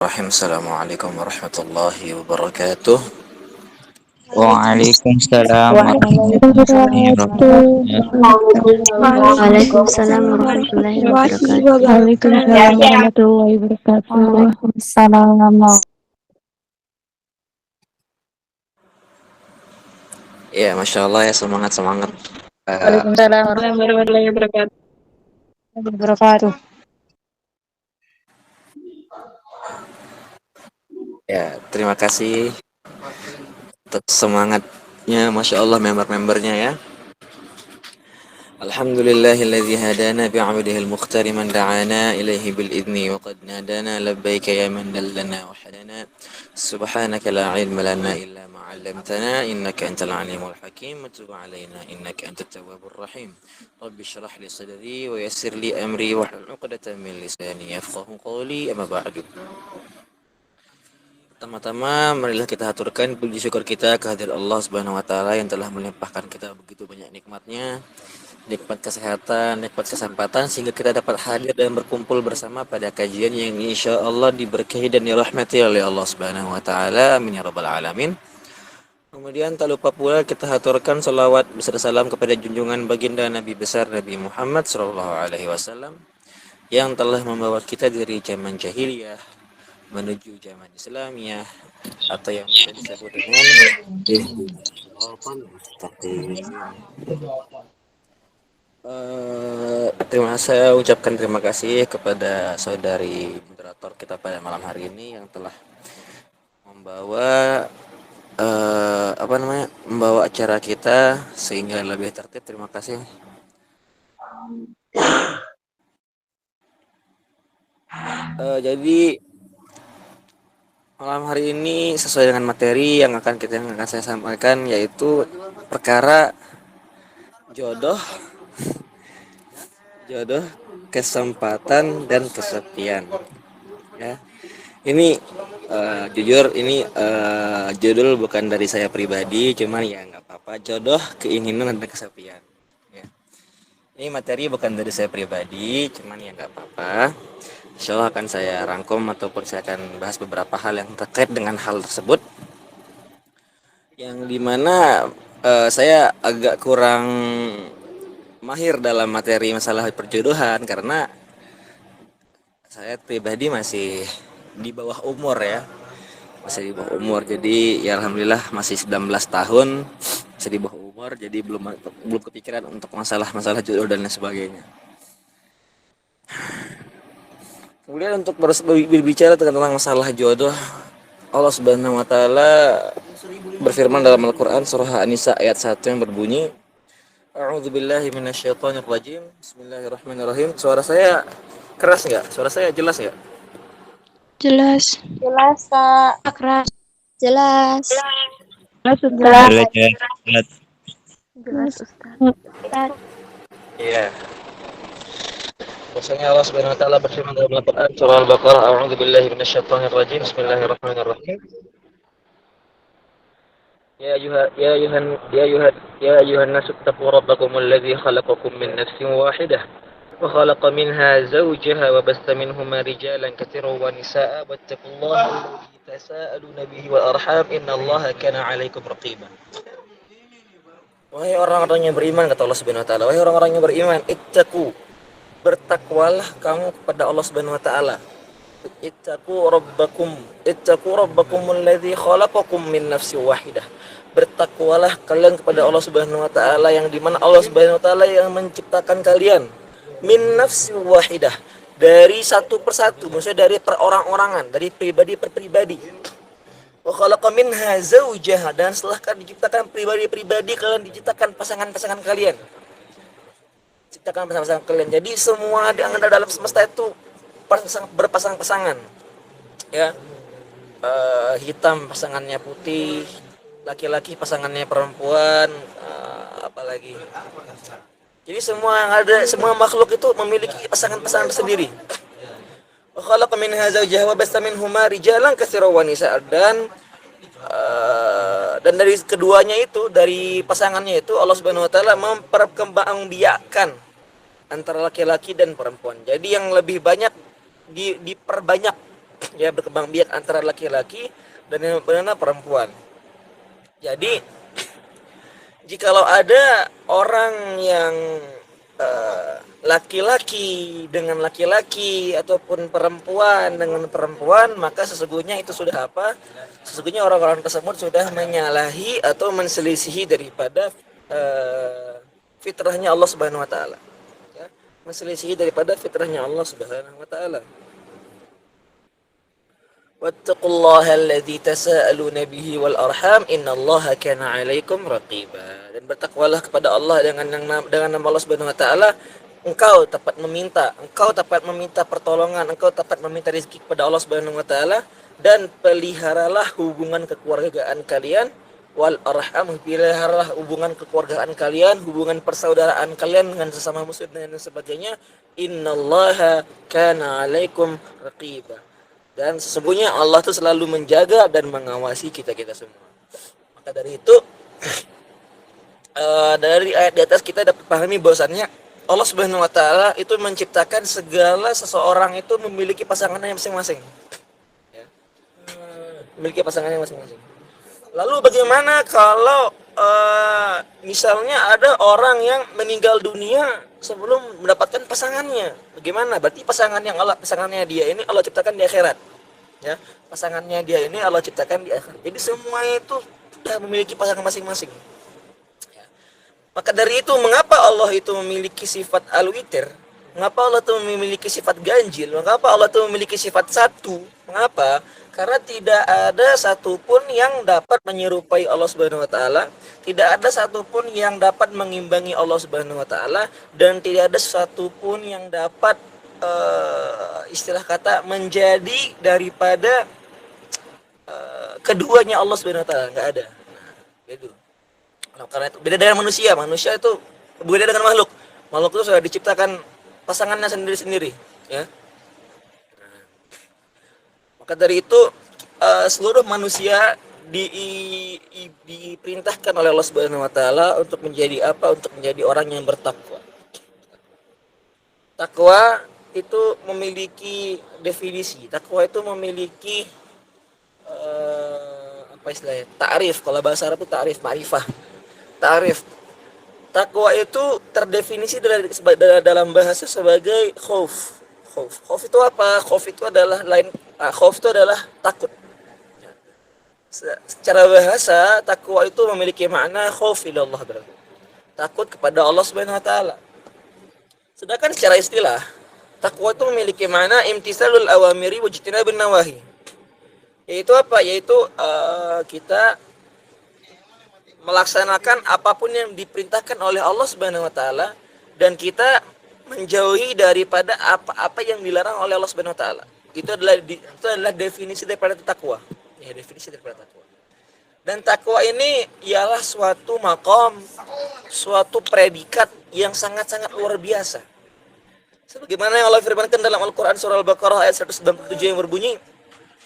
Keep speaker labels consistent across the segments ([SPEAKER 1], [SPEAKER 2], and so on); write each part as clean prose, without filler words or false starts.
[SPEAKER 1] Assalamualaikum warahmatullahi wabarakatuh.
[SPEAKER 2] Waalaikumsalam warahmatullahi
[SPEAKER 3] Waalaikumsalam
[SPEAKER 2] wabarakatuh.
[SPEAKER 4] Waalaikumsalam warahmatullahi wabarakatuh.
[SPEAKER 3] warahmatullahi wabarakatuh.
[SPEAKER 2] Waalaikumsalam.
[SPEAKER 1] Ya, masya Allah ya, semangat semangat.
[SPEAKER 3] Waalaikumsalam warahmatullahi wabarakatuh.
[SPEAKER 1] Ya, terima kasih untuk semangatnya, masya Allah member-membernya ya. Alhamdulillahilladzi hadana bi'abdihi al-mukhtar man da'ana ilaihi bil idni wa qad nadana labbaika ya man dallana wa hadana subhanaka la ilma lana illa ma 'allamtana innaka antal alimul hakim wa tub 'alaina innaka antat tawwabur rahim. Rabbi shrah li sadri wa yassir li amri wa hlul 'uqdatam min lisani yafqahu qawli, amma ba'du. Pertama-tama marilah kita haturkan puji syukur kita kehadirat Allah Subhanahu wa taala yang telah melimpahkan kita begitu banyak nikmatnya, nikmat kesehatan, nikmat kesempatan sehingga kita dapat hadir dan berkumpul bersama pada kajian yang insya Allah diberkahi dan dirahmati oleh Allah Subhanahu wa taala. Amin ya rabbal alamin. Kemudian tak lupa pula kita haturkan salawat beserta salam kepada junjungan baginda Nabi besar Nabi Muhammad sallallahu alaihi wasallam yang telah membawa kita dari zaman jahiliyah menuju zaman Islamiyah atau yang bisa disebut dengan saya ucapkan terima kasih kepada saudari moderator kita pada malam hari ini yang telah membawa membawa acara kita sehingga lebih tertib. Terima kasih. Jadi malam hari ini sesuai dengan materi yang akan saya sampaikan, yaitu perkara jodoh, kesempatan dan kesepian. Ya, ini jujur ini judul bukan dari saya pribadi, cuman ya nggak apa-apa. Jodoh, keinginan dan kesepian. Ya. Ini materi bukan dari saya pribadi, cuman ya nggak apa-apa. Insya Allah akan saya rangkum ataupun saya akan bahas beberapa hal yang terkait dengan hal tersebut, yang dimana saya agak kurang mahir dalam materi masalah perjodohan karena saya pribadi masih di bawah umur ya, jadi ya alhamdulillah masih 19 tahun, masih di bawah umur, jadi belum kepikiran untuk masalah jodoh dan lain sebagainya. Kemudian untuk berbicara tentang masalah jodoh, Allah Subhanahu wa taala berfirman dalam Al-Qur'an surah An-Nisa ayat 1 yang berbunyi, A'udzubillahi minasyaitonir rajim. Bismillahirrahmanirrahim. Suara saya keras enggak? Suara saya jelas enggak?
[SPEAKER 2] Jelas.
[SPEAKER 4] Jelas, Kak.
[SPEAKER 2] Keras.
[SPEAKER 4] Jelas.
[SPEAKER 2] Jelas,
[SPEAKER 4] Ustaz.
[SPEAKER 1] Iya. Bahwasanya Allah Subhanahu wa taala berfirman dalam Al-Qur'an surah Al-Baqarah, A'udzubillahi minasyaitonir rajim. Bismillahirrahmanirrahim. يا أيها الناس اتقوا ربكم الذي خلقكم من نفس واحدة وخلق منها زوجها وبث منهما رجالا كثيرا ونساء واتقوا الله الذي تساءلون به والأرحام إن الله كان عليكم رقيبا. Wahai orang-orang yang beriman, kata Allah Subhanahu wa taala, wahai orang-orang yang beriman, ittaqu, bertakwalah kamu kepada Allah Subhanahu wa taala. Ittaqu rabbakum alladzi khalaqakum min nafsin wahidah. Bertakwalah kalian kepada Allah Subhanahu wa taala, yang dimana Allah Subhanahu wa taala yang menciptakan kalian min nafsin wahidah, dari satu persatu, maksudnya dari perorang-orangan, dari pribadi per pribadi. Wa khalaqa minha zawjaha, dan setelah kalian diciptakan pribadi-pribadi, kalian diciptakan pasangan-pasangan kalian. Ciptakan pasangan-pasangan kalian. Jadi semua yang ada dalam semesta itu berpasang-pasangan. Ya. Hitam pasangannya putih, laki-laki pasangannya perempuan, apalagi. Jadi semua makhluk itu memiliki pasangan-pasangan tersendiri. Wa khalaqa minha zawjaha wa basta minhuma rijalan katsiran wa nisaa, dan dari keduanya itu, dari pasangannya itu, Allah Subhanahu wa taala memperkembangbiakkan antara laki-laki dan perempuan. Jadi yang lebih banyak diperbanyak ya berkembang biak antara laki-laki dan yang benar perempuan. Jadi jikalau ada orang yang laki-laki dengan laki-laki ataupun perempuan dengan perempuan, maka sesungguhnya itu sudah apa? Sesungguhnya orang-orang tersebut sudah menyalahi atau menselisihi daripada fitrahnya Allah Subhanahu wa taala. Ya, menselisihi daripada fitrahnya Allah Subhanahu wa taala. Wattaqullaha alladzi tasaaluna bihi wal arham innallaha kana 'alaikum raqiba. Dan bertakwalah kepada Allah dengan nama Allah Subhanahu wa taala, engkau dapat meminta pertolongan, engkau dapat meminta rezeki kepada Allah Subhanahu wa taala, dan peliharalah hubungan kekeluargaan kalian wal arham, peliharalah hubungan kekeluargaan kalian, hubungan persaudaraan kalian dengan sesama muslim dan sebagainya. Innallaha kana 'alaikum raqiba. Dan sesungguhnya Allah itu selalu menjaga dan mengawasi kita-kita semua. Maka dari itu dari ayat di atas kita dapat pahami bahwasannya Allah Subhanahu wa taala itu menciptakan segala seseorang itu memiliki pasangannya masing-masing. Ya. Memiliki pasangannya masing-masing. Lalu bagaimana kalau misalnya ada orang yang meninggal dunia sebelum mendapatkan pasangannya? Bagaimana? Berarti pasangannya dia ini Allah ciptakan di akhirat. Ya, pasangannya dia ini Allah ciptakan di akhirat. Jadi semua itu sudah memiliki pasangan masing-masing. Ya. Maka dari itu mengapa Allah itu memiliki sifat al-witir? Mengapa Allah itu memiliki sifat ganjil? Mengapa Allah itu memiliki sifat satu? Mengapa? Karena tidak ada satupun yang dapat menyerupai Allah Subhanahu wa taala, tidak ada satupun yang dapat mengimbangi Allah Subhanahu wa taala, dan tidak ada satupun yang dapat istilah kata menjadi daripada keduanya Allah Subhanahu wa taala, enggak ada. Nah, itu. Karena itu beda dengan manusia. Manusia itu berbeda dengan makhluk. Makhluk itu sudah diciptakan pasangannya sendiri-sendiri, ya. Maka dari itu seluruh manusia diperintahkan oleh Allah Subhanahu wa taala untuk menjadi apa? Untuk menjadi orang yang bertakwa. Takwa itu memiliki definisi. Takwa itu memiliki apa istilahnya? Ta'rif. Kalau bahasa Arab itu ta'rif, ma'rifah. Ta'rif. Takwa itu terdefinisi dalam bahasa sebagai khauf. Khauf itu apa? Khauf itu adalah takut. Secara bahasa, takwa itu memiliki makna khauf ilallah, berarti takut kepada Allah Subhanahu wa taala. Sedangkan secara istilah, takwa itu memiliki makna imtisalul awamiri wajtinabun nawahi. Yaitu apa? Yaitu kita melaksanakan apapun yang diperintahkan oleh Allah Subhanahu wa taala, dan kita menjauhi daripada apa-apa yang dilarang oleh Allah Subhanahu wa taala. Itu adalah definisi daripada takwa. Ya, definisi daripada takwa. Dan takwa ini ialah suatu maqam, suatu predikat yang sangat-sangat luar biasa. Sebagaimana yang Allah firmankan dalam Al-Qur'an surah Al-Baqarah ayat 197 yang berbunyi,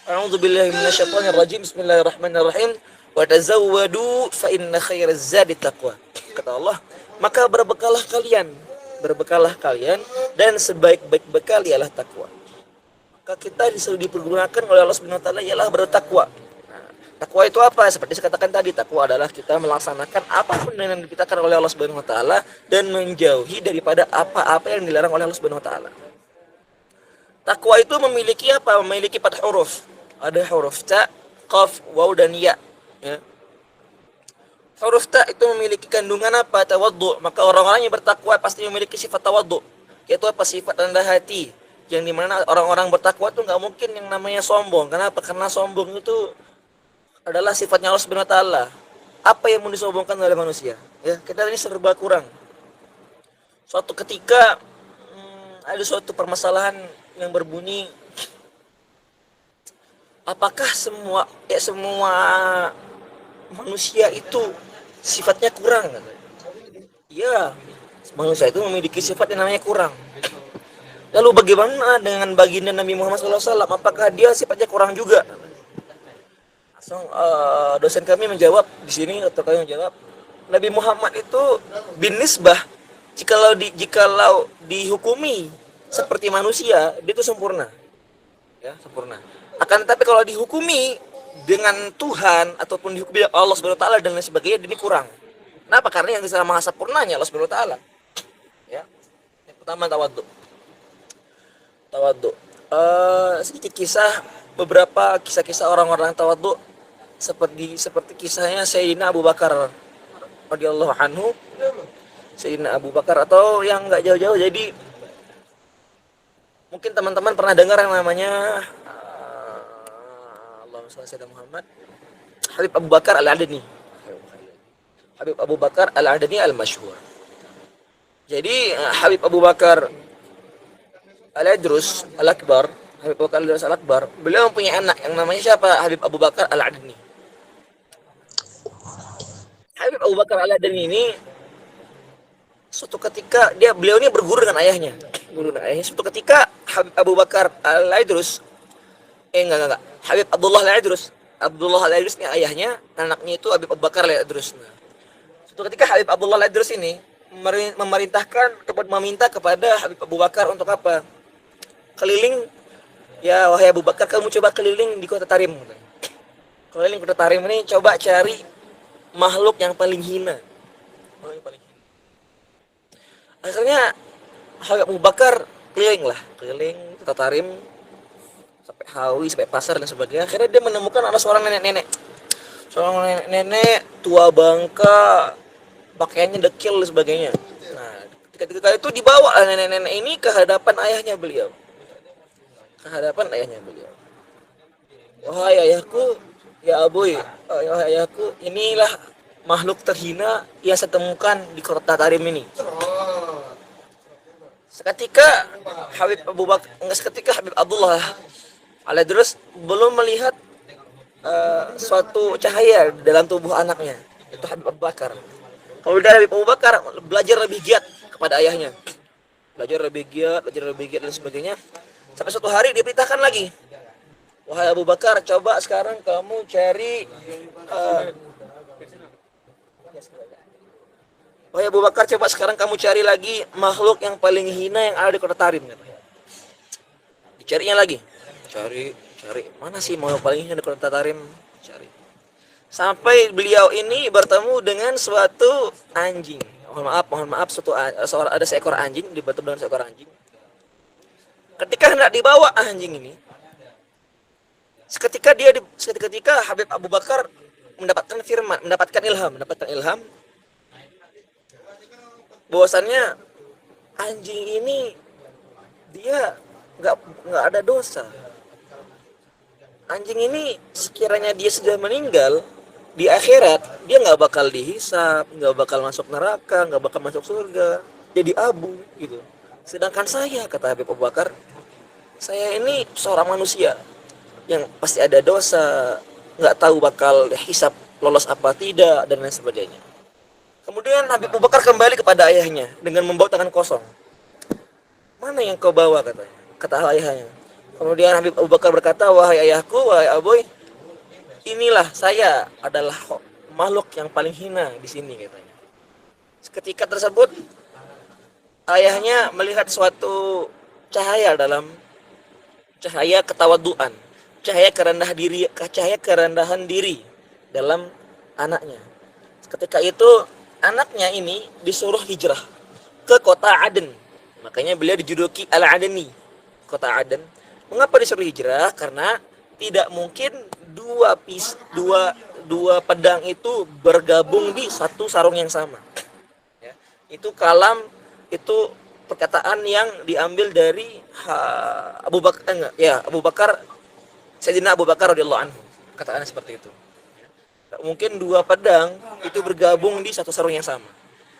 [SPEAKER 1] A'udzubillahi minasyaitonir rajim. Bismillahirrahmanirrahim. Wa tazawwadu fa inna khairaz zadi taqwa. Kata Allah, maka berbekalah kalian dan sebaik-baik bekal ialah takwa. Maka kita disuruh dipergunakan oleh Allah Subhanahu wa taala ialah bertakwa. Nah, takwa itu apa? Seperti saya katakan tadi, takwa adalah kita melaksanakan apapun yang diperintahkan oleh Allah Subhanahu wa taala dan menjauhi daripada apa-apa yang dilarang oleh Allah Subhanahu wa taala. Takwa itu memiliki apa? Memiliki 4 huruf. Ada huruf ta, qaf, waw dan ya. Ya. Huruf ta itu memiliki kandungan apa? Tawaddu. Maka orang-orang yang bertakwa pasti memiliki sifat tawaddu. Yaitu apa? Sifat rendah hati. Yang dimana orang-orang bertakwa itu nggak mungkin yang namanya sombong. Kenapa? Karena sombong itu adalah sifatnya Allah Subhanahu wa taala. Apa yang mau disombongkan oleh manusia? Ya, kita ini serba kurang. Suatu ketika ada suatu permasalahan yang berbunyi, apakah semua manusia itu sifatnya kurang? Ya, manusia itu memiliki sifat yang namanya kurang. Lalu bagaimana dengan baginda Nabi Muhammad SAW? Apakah dia sifatnya kurang juga? Langsung dosen kami menjawab di sini, atau kami menjawab, Nabi Muhammad itu bin nisbah, jikalau dihukumi seperti manusia, dia itu sempurna. Ya, sempurna. Akan tetapi kalau dihukumi dengan Tuhan ataupun dihukumi oleh Allah Subhanahu wa taala dan lain sebagainya, ini kurang. Kenapa? Karena yang bisa maha sempurnanya Allah Subhanahu wa taala. Ya. Yang pertama tawadhu. Tawadhu. Sedikit kisah, beberapa kisah-kisah orang-orang tawadhu seperti kisahnya Sayyidina Abu Bakar radhiyallahu anhu. Sayyidina Abu Bakar, atau yang enggak jauh-jauh, jadi mungkin teman-teman pernah dengar yang namanya Allahumma shalli ala Muhammad, Habib Abu Bakar Al-Adani. Habib Abu Bakar Al-Adani al-masyhur. Jadi Habib Abu Bakar Al-Idrus Al-Akbar, Habib Abu Bakar Al-Idrus Al-Akbar, beliau mempunyai anak yang namanya siapa? Habib Abu Bakar Al-Adani. Habib Abu Bakar Al-Adani ini suatu ketika beliau ini berguru dengan ayahnya. Suatu ketika Habib Abu Bakar Al-Idrus enggak. Habib Abdullah Al-Idrus. Abdullah Al-Idrus ini ayahnya, anaknya itu Habib Abu Bakar Al-Idrus. Nah, suatu ketika Habib Abdullah Al-Idrus ini memerintahkan ataupun meminta kepada Habib Abu Bakar untuk apa? Keliling, ya wahai Abu Bakar, kamu coba keliling di kota Tarim. Keliling kota Tarim ini, coba cari makhluk yang paling hina. Akhirnya Habib Abu Bakar keliling kota Tarim sampai Hawi, sampai pasar dan sebagainya. Akhirnya dia menemukan ada seorang nenek-nenek tua bangka, pakaiannya dekil dan sebagainya. Nah, ketika itu dibawa nenek-nenek ini ke hadapan ayahnya beliau. Wahai ayahku, ya Aboy, wahai ayahku, inilah makhluk terhina yang saya temukan di kota Tarim ini. Seketika Habib Abdullah Al-Idrus belum melihat suatu cahaya dalam tubuh anaknya, itu Habib Abu Bakar. Kemudian Habib Abu Bakar belajar lebih giat kepada ayahnya, belajar lebih giat dan sebagainya. Sampai suatu hari diperintahkan lagi, wahai Abu Bakar, coba sekarang kamu cari wahai Abu Bakar, coba sekarang kamu cari lagi makhluk yang paling hina yang ada di kota Tarim. Dicarinya lagi, cari mana sih makhluk paling hina di kota Tarim, cari. Sampai beliau ini bertemu dengan suatu anjing. Mohon maaf, ada seekor anjing, bertemu dengan seekor anjing. Ketika hendak dibawa anjing ini, seketika Habib Abu Bakar mendapatkan ilham bahwasannya anjing ini dia nggak ada dosa. Anjing ini sekiranya dia sudah meninggal di akhirat, dia nggak bakal dihisab, nggak bakal masuk neraka, nggak bakal masuk surga, jadi abu gitu. Sedangkan saya, kata Habib Abu Bakar, saya ini seorang manusia yang pasti ada dosa, nggak tahu bakal hisab lolos apa tidak dan lain sebagainya. Kemudian Habib Abu Bakar kembali kepada ayahnya dengan membawa tangan kosong. Mana yang kau bawa, katanya, kata ayahnya. Kemudian Habib Abu Bakar berkata, wahai ayahku, wahai Aboy, inilah saya adalah makhluk yang paling hina di sini, katanya. Seketika tersebut ayahnya melihat suatu cahaya ketawaduan, cahaya kerendahan diri dalam anaknya. Ketika itu anaknya ini disuruh hijrah ke kota Aden. Makanya beliau dijuluki Al-Adani, kota Aden. Mengapa disuruh hijrah? Karena tidak mungkin dua pedang itu bergabung di satu sarung yang sama. Ya. Itu perkataan yang diambil dari Abu Bakar, Sayyidina Abu Bakar radhiyallahu anhu. Kataannya seperti itu. Mungkin dua pedang itu bergabung di satu sarung yang sama.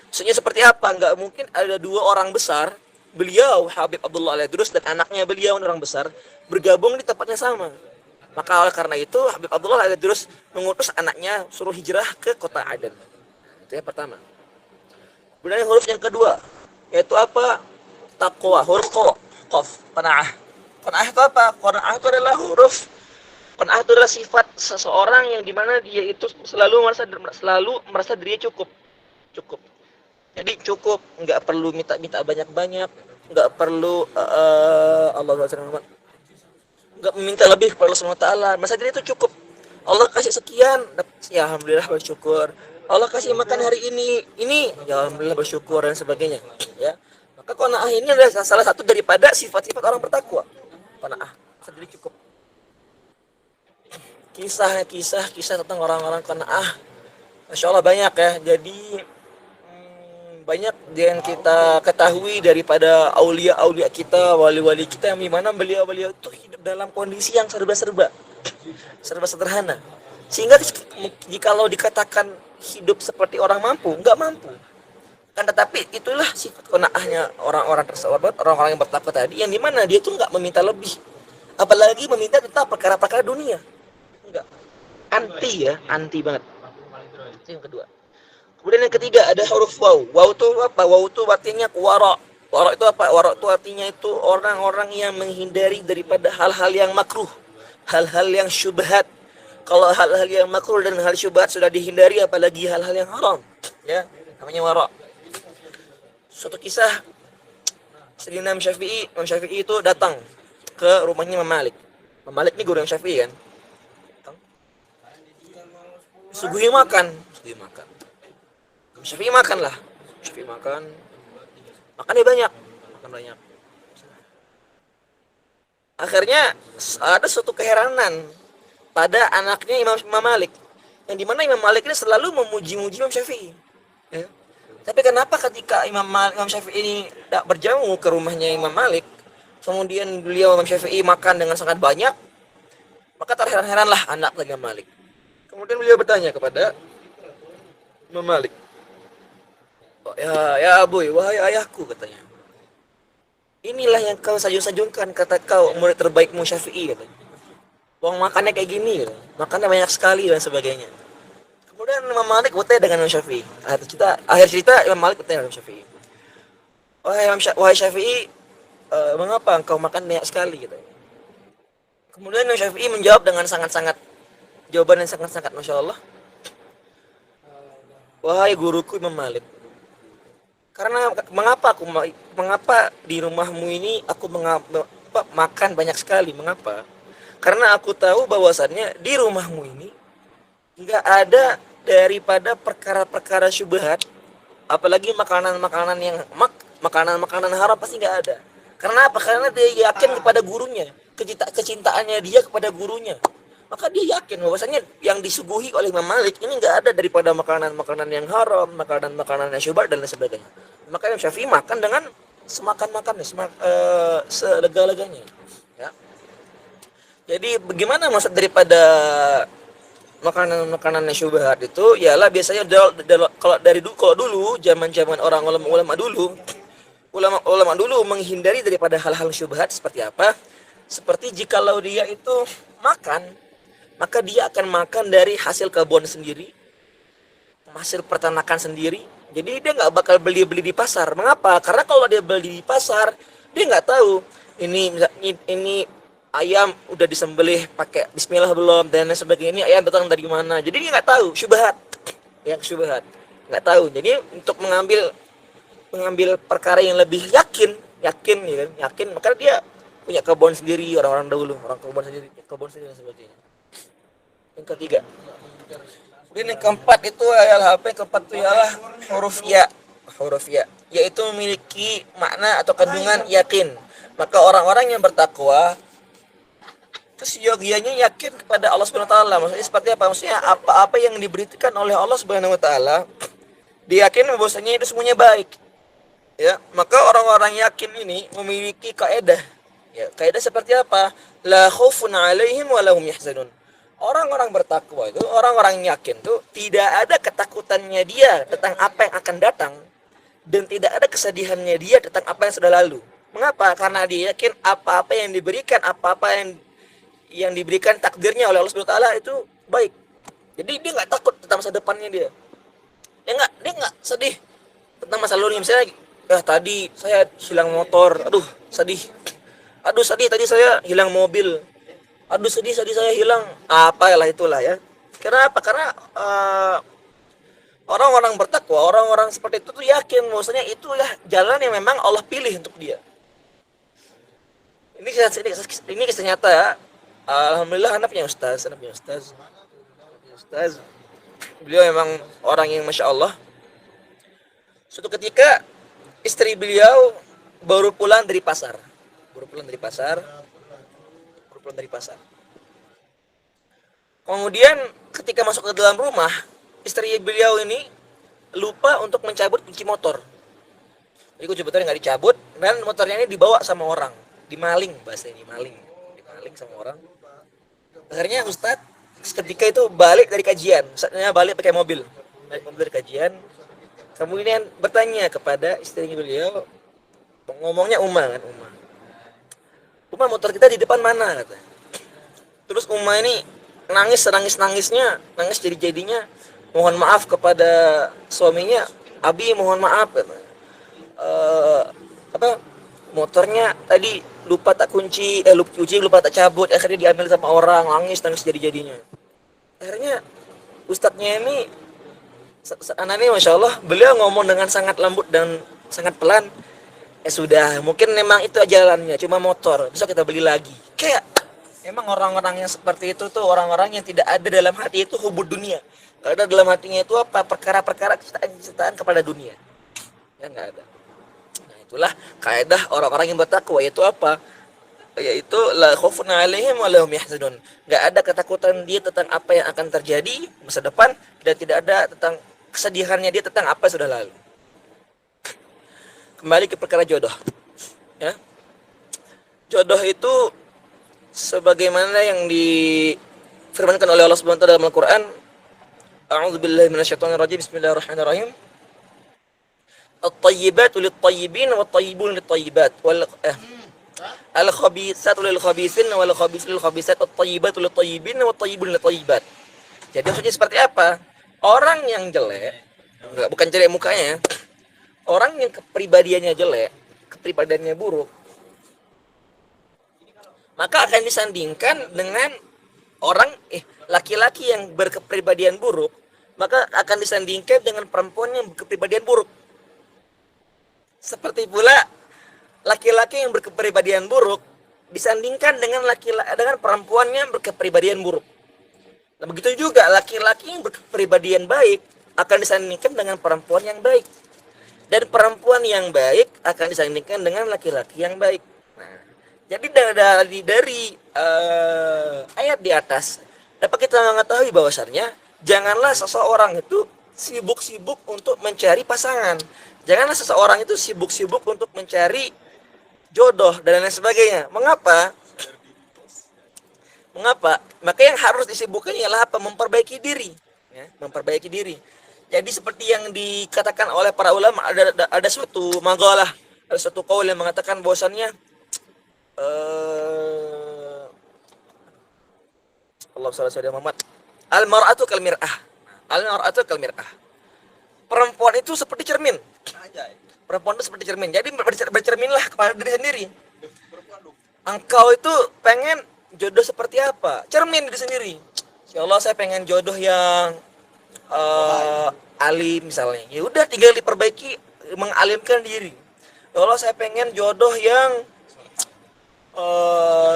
[SPEAKER 1] Maksudnya seperti apa? Nggak mungkin ada dua orang besar, beliau Habib Abdullah Al-Idrus dan anaknya beliau orang besar bergabung di tempat yang sama. Maka oleh karena itu Habib Abdullah Al-Idrus mengutus anaknya suruh hijrah ke kota Aden. Itu yang pertama. Kemudian huruf yang kedua yaitu apa? Taqwa, huruf qaf, qanaah. Qanaah itu apa? Qanaah itu adalah huruf. Qanaah itu adalah sifat seseorang yang dimana dia itu selalu merasa dirinya cukup. Jadi cukup, nggak perlu minta banyak-banyak, nggak perlu Allah SWT. nggak meminta lebih kepada Allah Subhanahu wa taala. Masa diri itu cukup. Allah kasih sekian, ya alhamdulillah bersyukur. Allah kasih makan hari ini ya alhamdulillah bersyukur dan sebagainya. Ya. Maka qanaah ini adalah salah satu daripada sifat-sifat orang bertakwa. Qanaah, sendiri cukup. Kisah tentang orang-orang qanaah, Masya Allah banyak ya. Jadi banyak yang kita ketahui daripada aulia-aulia kita, wali-wali kita yang dimana beliau-beliau itu hidup dalam kondisi yang serba sederhana. Sehingga jikalau dikatakan hidup seperti orang mampu, nggak mampu. Kan tetapi itulah sifat qanaahnya orang-orang tersebut, orang-orang yang bertakwa tadi, yang dimana dia tuh nggak meminta lebih, apalagi meminta tentang perkara-perkara dunia. Enggak. Anti banget. Itu yang kedua. Kemudian yang ketiga ada huruf waw. Waw itu apa? Waw itu artinya wara. Wara itu apa? Wara itu artinya itu orang-orang yang menghindari daripada hal-hal yang makruh, hal-hal yang syubhat. Kalau hal-hal yang makruh dan hal syubhat sudah dihindari, apalagi hal-hal yang haram, ya, namanya wara. Suatu kisah, Sayyidina Imam Syafi'i itu datang ke rumahnya Imam Malik. Imam Malik ini guru Imam Syafi'i kan. Suguhi makan. Syafi'i makan. Makannya banyak. Akhirnya ada suatu keheranan pada anaknya Imam Malik, yang dimana Imam Malik ini selalu memuji-muji Imam Syafi'i. Ya. Tapi kenapa ketika Imam Syafi'i ini tak berjamu ke rumahnya Imam Malik, kemudian Imam Syafi'i makan dengan sangat banyak, maka terheran-heranlah anak Imam Malik. Kemudian beliau bertanya kepada Imam Malik, ya Abuy, wahai ayahku, katanya, inilah yang kau sajun-sajunkan, kata kau murid terbaikmu Syafi'i, katanya. Uang makannya kayak gini, katanya. Makannya banyak sekali dan sebagainya. Kemudian Imam Malik bertanya dengan Imam Syafi'i. Akhir cerita Imam Malik bertanya dengan Imam Syafi'i, wahai Syafi'i, mengapa engkau makan banyak sekali, katanya. Kemudian Imam Syafi'i menjawab dengan jawaban yang sangat-sangat Masya Allah, wahai guruku Imam Malik, karena mengapa di rumahmu ini aku makan banyak sekali? Mengapa? Karena aku tahu bahwasannya di rumahmu ini nggak ada daripada perkara-perkara syubhat, apalagi makanan-makanan yang makanan-makanan haram pasti nggak ada. Karena apa? Karena dia yakin kepada gurunya, kecintaannya dia kepada gurunya. Maka dia yakin bahwasanya yang disuguhi oleh Imam Malik ini nggak ada daripada makanan-makanan yang haram, makanan-makanan yang syubhat dan lain sebagainya. Maka Imam Syafi'i makan dengan semakan-makannya, selega-leganya. Ya. Jadi bagaimana maksud daripada makanan-makanan yang syubhat itu? Ialah biasanya kalau dulu zaman-zaman orang ulama dulu menghindari daripada hal-hal syubhat seperti apa? Seperti jikalau dia itu makan, maka dia akan makan dari hasil kebun sendiri, hasil peternakan sendiri. Jadi dia nggak bakal beli di pasar. Mengapa? Karena kalau dia beli di pasar, dia nggak tahu ini ayam udah disembelih pakai Bismillah belum dan lain sebagainya. Ini ayam datang dari mana? Jadi dia nggak tahu, syubhat, nggak tahu. Jadi untuk mengambil perkara yang lebih yakin, maka dia punya kebun sendiri, orang kebun sendiri dan sebagainya. Yang ketiga, kemudian yang keempat itu adalah huruf ya, yaitu memiliki makna atau kandungan yakin. Maka orang-orang yang bertakwa terus yogianya yakin kepada Allah Subhanahu wa taala. Maksudnya seperti apa? Maksudnya apa yang diberikan oleh Allah Subhanahu wa taala, dia yakin bahwasanya itu semuanya baik. Ya, maka orang-orang yakin ini memiliki kaidah. Ya, kaidah seperti apa? La khaufun 'alaihim wa lahum yahzanun. Orang-orang bertakwa itu, orang-orang yakin itu tidak ada ketakutannya dia tentang apa yang akan datang, dan tidak ada kesedihannya dia tentang apa yang sudah lalu. Mengapa? Karena dia yakin apa-apa yang diberikan, apa-apa yang diberikan takdirnya oleh Allah Subhanahu wa taala itu baik. Jadi dia nggak takut tentang masa depannya dia. Dia nggak sedih tentang masa lalunya. Misalnya, tadi saya hilang motor, aduh sedih tadi saya hilang mobil, aduh sedih saya hilang apalah itulah ya. Kenapa? Karena orang-orang bertakwa, orang-orang seperti itu tuh yakin bahwasanya itulah jalan yang memang Allah pilih untuk dia. Ini kisah nyata ya. Alhamdulillah anak punya ustaz. Ustaz. Beliau memang orang yang masya Allah. Suatu ketika istri beliau baru pulang dari pasar. Kemudian ketika masuk ke dalam rumah, istri beliau ini lupa untuk mencabut kunci motor. Jadi kunci motornya nggak dicabut dan motornya ini dibawa sama orang, dimaling bahasa ini dimaling sama orang. Akhirnya Ustadz ketika itu balik dari kajian, Ustadznya balik pakai mobil dari kajian. Kemudian bertanya kepada istri beliau, ngomongnya Uma, motor kita di depan mana kata. Terus Uma ini nangis jadi-jadinya mohon maaf kepada suaminya, Abi mohon maaf kata. Motornya tadi lupa tak kunci, lupa tak cabut, akhirnya diambil sama orang, nangis jadi-jadinya. Akhirnya ustadznya ini anaknya masya Allah, beliau ngomong dengan sangat lembut dan sangat pelan. Sudah, mungkin memang itu jalannya, cuma motor, besok kita beli lagi. Kayak emang orang-orang yang seperti itu tuh orang-orang yang tidak ada dalam hati itu hubud dunia. Kalau ada dalam hatinya itu apa? Perkara-perkara kecintaan kepada dunia. Ya nggak ada. Nah itulah kaidah orang-orang yang bertakwa, yaitu apa? Yaitu la khaufun 'alaihim wa la hum yahzanun. Enggak ada ketakutan dia tentang apa yang akan terjadi masa depan, dan tidak ada tentang kesedihannya dia tentang apa yang sudah lalu. Kembali ke perkara jodoh. Ya. Jodoh itu sebagaimana yang difirmankan oleh Allah Subhanahu wa taala dalam Al-Qur'an, A'udzubillahi minasyaitonirrajim. Bismillahirrahmanirrahim. At-tayyibatu lit-tayyibin wat-tayyibun lit-tayyibat. Al-khabithatu lil-khabithin wal-khabithun lil-khabithat, at-tayyibatu lit-tayyibin wat-tayyibun lit-tayyibat. Jadi maksudnya seperti apa? Orang yang jelek, bukan jelek mukanya, orang yang kepribadiannya jelek, kepribadiannya buruk, maka akan disandingkan dengan orang laki-laki yang berkepribadian buruk, maka akan disandingkan dengan perempuan yang berkepribadian buruk. Seperti pula laki-laki yang berkepribadian buruk disandingkan dengan perempuan yang berkepribadian buruk. Nah, begitu juga laki-laki yang berkepribadian baik akan disandingkan dengan perempuan yang baik, dan perempuan yang baik akan disandingkan dengan laki-laki yang baik. Nah, jadi dari ayat di atas dapat kita mengetahui bahwasannya janganlah seseorang itu sibuk-sibuk untuk mencari pasangan. Janganlah seseorang itu sibuk-sibuk untuk mencari jodoh dan lain sebagainya. Mengapa? Maka yang harus disibukkan ialah apa? Memperbaiki diri. Ya, memperbaiki diri. Jadi seperti yang dikatakan oleh para ulama, ada suatu maqalah, ada suatu qaul yang mengatakan bahwasannya Allah sallallahu Muhammad, al-mar'atu kal mir'ah. Al-mar'atu kal mir'ah. Perempuan itu seperti cermin. Jadi bercerminlah kepada diri sendiri. Engkau itu pengen jodoh seperti apa? Cermin diri sendiri. Ya Allah, saya pengen jodoh yang alim misalnya. Ya udah, tinggal diperbaiki, mengalimkan diri. Ya Allah, saya pengen jodoh yang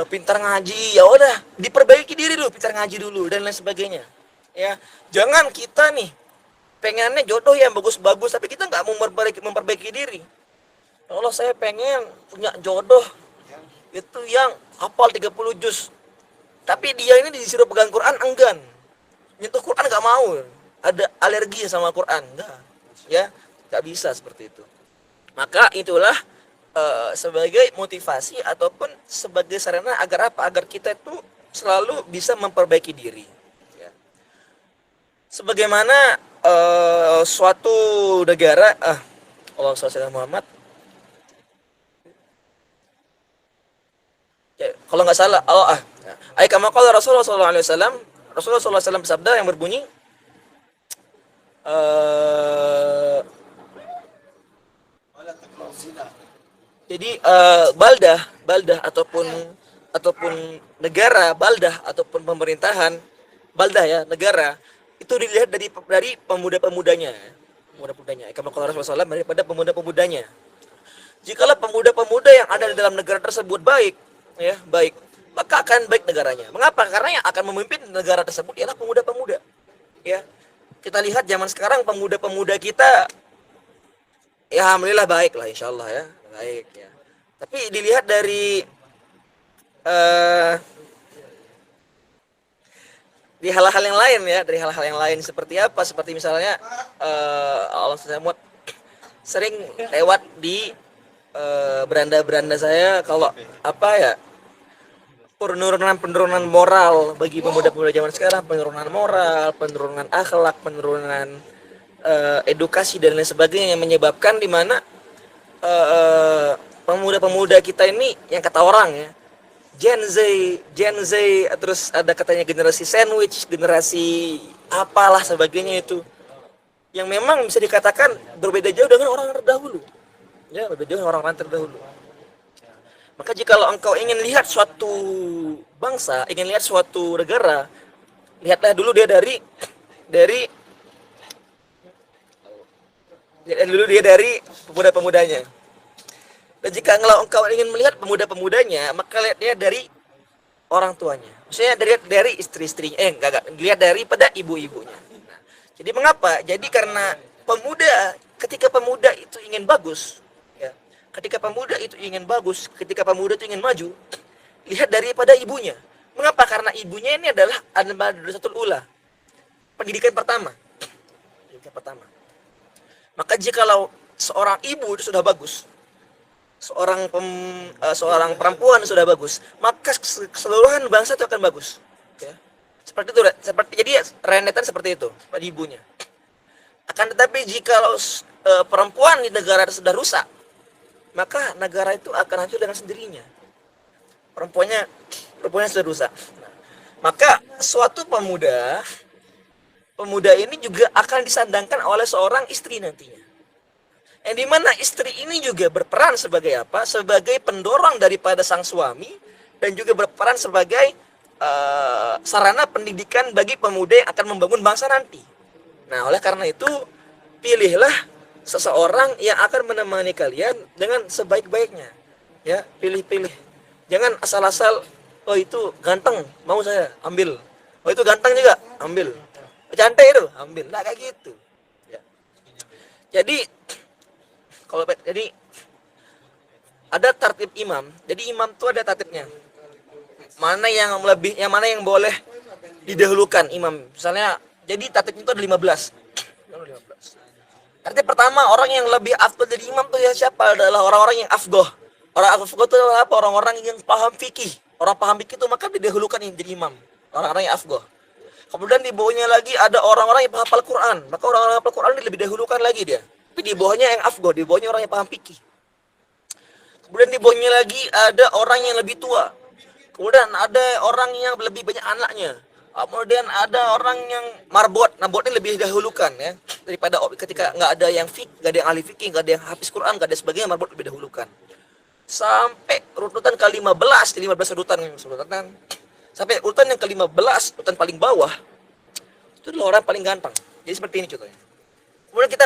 [SPEAKER 1] pintar ngaji. Ya udah, diperbaiki diri dulu, pintar ngaji dulu dan lain sebagainya. Ya, jangan kita nih pengennya jodoh yang bagus-bagus tapi kita nggak mau memperbaiki diri. Ya Allah, saya pengen punya jodoh itu yang hafal 30 juz. Tapi dia ini disuruh pegang Quran enggan. Nyentuh Quran nggak mau. Ada alergi sama Quran, enggak. Ya, nggak bisa seperti itu. Maka itulah sebagai motivasi ataupun sebagai sarana agar apa? Agar kita itu selalu bisa memperbaiki diri. Ya. Sebagaimana suatu negara, Allah SWT Muhammad, ya, kalau nggak salah, kama qala Rasulullah SAW, Rasulullah SAW bersabda yang berbunyi, jadi baldah ataupun negara, baldah ataupun pemerintahan, baldah ya, negara itu dilihat dari pemuda-pemudanya. Kama qala Rasulullah daripada pemuda-pemudanya. Jikalau pemuda-pemuda yang ada di dalam negara tersebut baik, ya baik, maka akan baik negaranya. Mengapa? Karena yang akan memimpin negara tersebut ialah pemuda-pemuda. Ya, kita lihat zaman sekarang pemuda-pemuda kita, ya alhamdulillah baik lah, insya Allah ya baik ya. Tapi dilihat dari eh, di hal-hal yang lain ya, dari hal-hal yang lain seperti apa? Seperti misalnya Allah SWT sering lewat di beranda-beranda saya kalau apa ya, penurunan moral bagi pemuda-pemuda zaman sekarang, penurunan moral, penurunan akhlak, penurunan edukasi dan lain sebagainya, yang menyebabkan di mana pemuda-pemuda kita ini yang kata orang ya Gen Z, terus ada katanya generasi sandwich, generasi apalah sebagainya itu, yang memang bisa dikatakan berbeda jauh dengan orang terdahulu. Ya, berbeda jauh dengan orang terdahulu. Maka jika engkau ingin lihat suatu bangsa, ingin lihat suatu negara, lihatlah dulu dia dari lihat dulu dia dari pemuda-pemudanya. Dan jika engkau ingin melihat pemuda-pemudanya, maka lihat dia dari orang tuanya. Maksudnya dari istri-istrinya. Enggak, dilihat daripada ibu-ibunya. Nah, jadi mengapa? Jadi karena ketika pemuda itu ingin bagus, ya, ketika pemuda itu ingin bagus, ketika pemuda itu ingin maju, lihat daripada ibunya. Mengapa? Karena ibunya ini adalah madrasatul ula, pendidikan pertama. Pendidikan pertama. Maka jikalau seorang ibu itu sudah bagus, seorang perempuan sudah bagus, maka keseluruhan bangsa itu akan bagus. Ya. Seperti itu, jadi rentetan seperti itu pada ibunya. Akan tetapi jikalau perempuan di negara itu sudah rusak, maka negara itu akan hancur dengan sendirinya. Perempuannya sudah rusak. Nah, maka suatu pemuda ini juga akan disandangkan oleh seorang istri nantinya. Yang dimana istri ini juga berperan sebagai apa? Sebagai pendorong daripada sang suami, dan juga berperan sebagai sarana pendidikan bagi pemuda yang akan membangun bangsa nanti. Nah, oleh karena itu pilihlah seseorang yang akan menemani kalian dengan sebaik-baiknya. Ya, pilih-pilih. Jangan asal-asal, oh itu ganteng, mau saya ambil. Oh itu ganteng juga, ambil. Cantik itu, ambil. Nah kayak gitu. Ya. Jadi ada tertib imam. Jadi imam itu ada tertibnya. Mana yang boleh didahulukan imam. Misalnya, jadi tertibnya itu ada 15. Tertib pertama, orang yang lebih afdal jadi imam itu ya siapa? Adalah orang-orang yang afgoh. Orang afgoh itu adalah apa? Orang-orang yang paham fikih. Orang paham fikih itu maka didahulukan yang jadi imam. Orang-orang yang afgoh. Kemudian di bawahnya lagi ada orang-orang yang hafal Quran. Maka orang-orang yang hafal Quran lebih didahulukan lagi dia. Tapi di bawahnya yang afgoh, di bawahnya orang yang paham fikih. Kemudian di bawahnya lagi ada orang yang lebih tua. Kemudian ada orang yang lebih banyak anaknya. Kemudian ada orang yang marbot. Marbot ini lebih didahulukan ya. Daripada ketika nggak ada yang nggak ada yang ahli fikih, nggak ada yang hafiz Quran, nggak ada sebagainya, marbot lebih didahulukan. Sampai urutan ke-15, 15 urutan sampai urutan yang ke-15, urutan paling bawah, itu adalah orang paling ganteng. Jadi seperti ini contohnya. Kemudian kita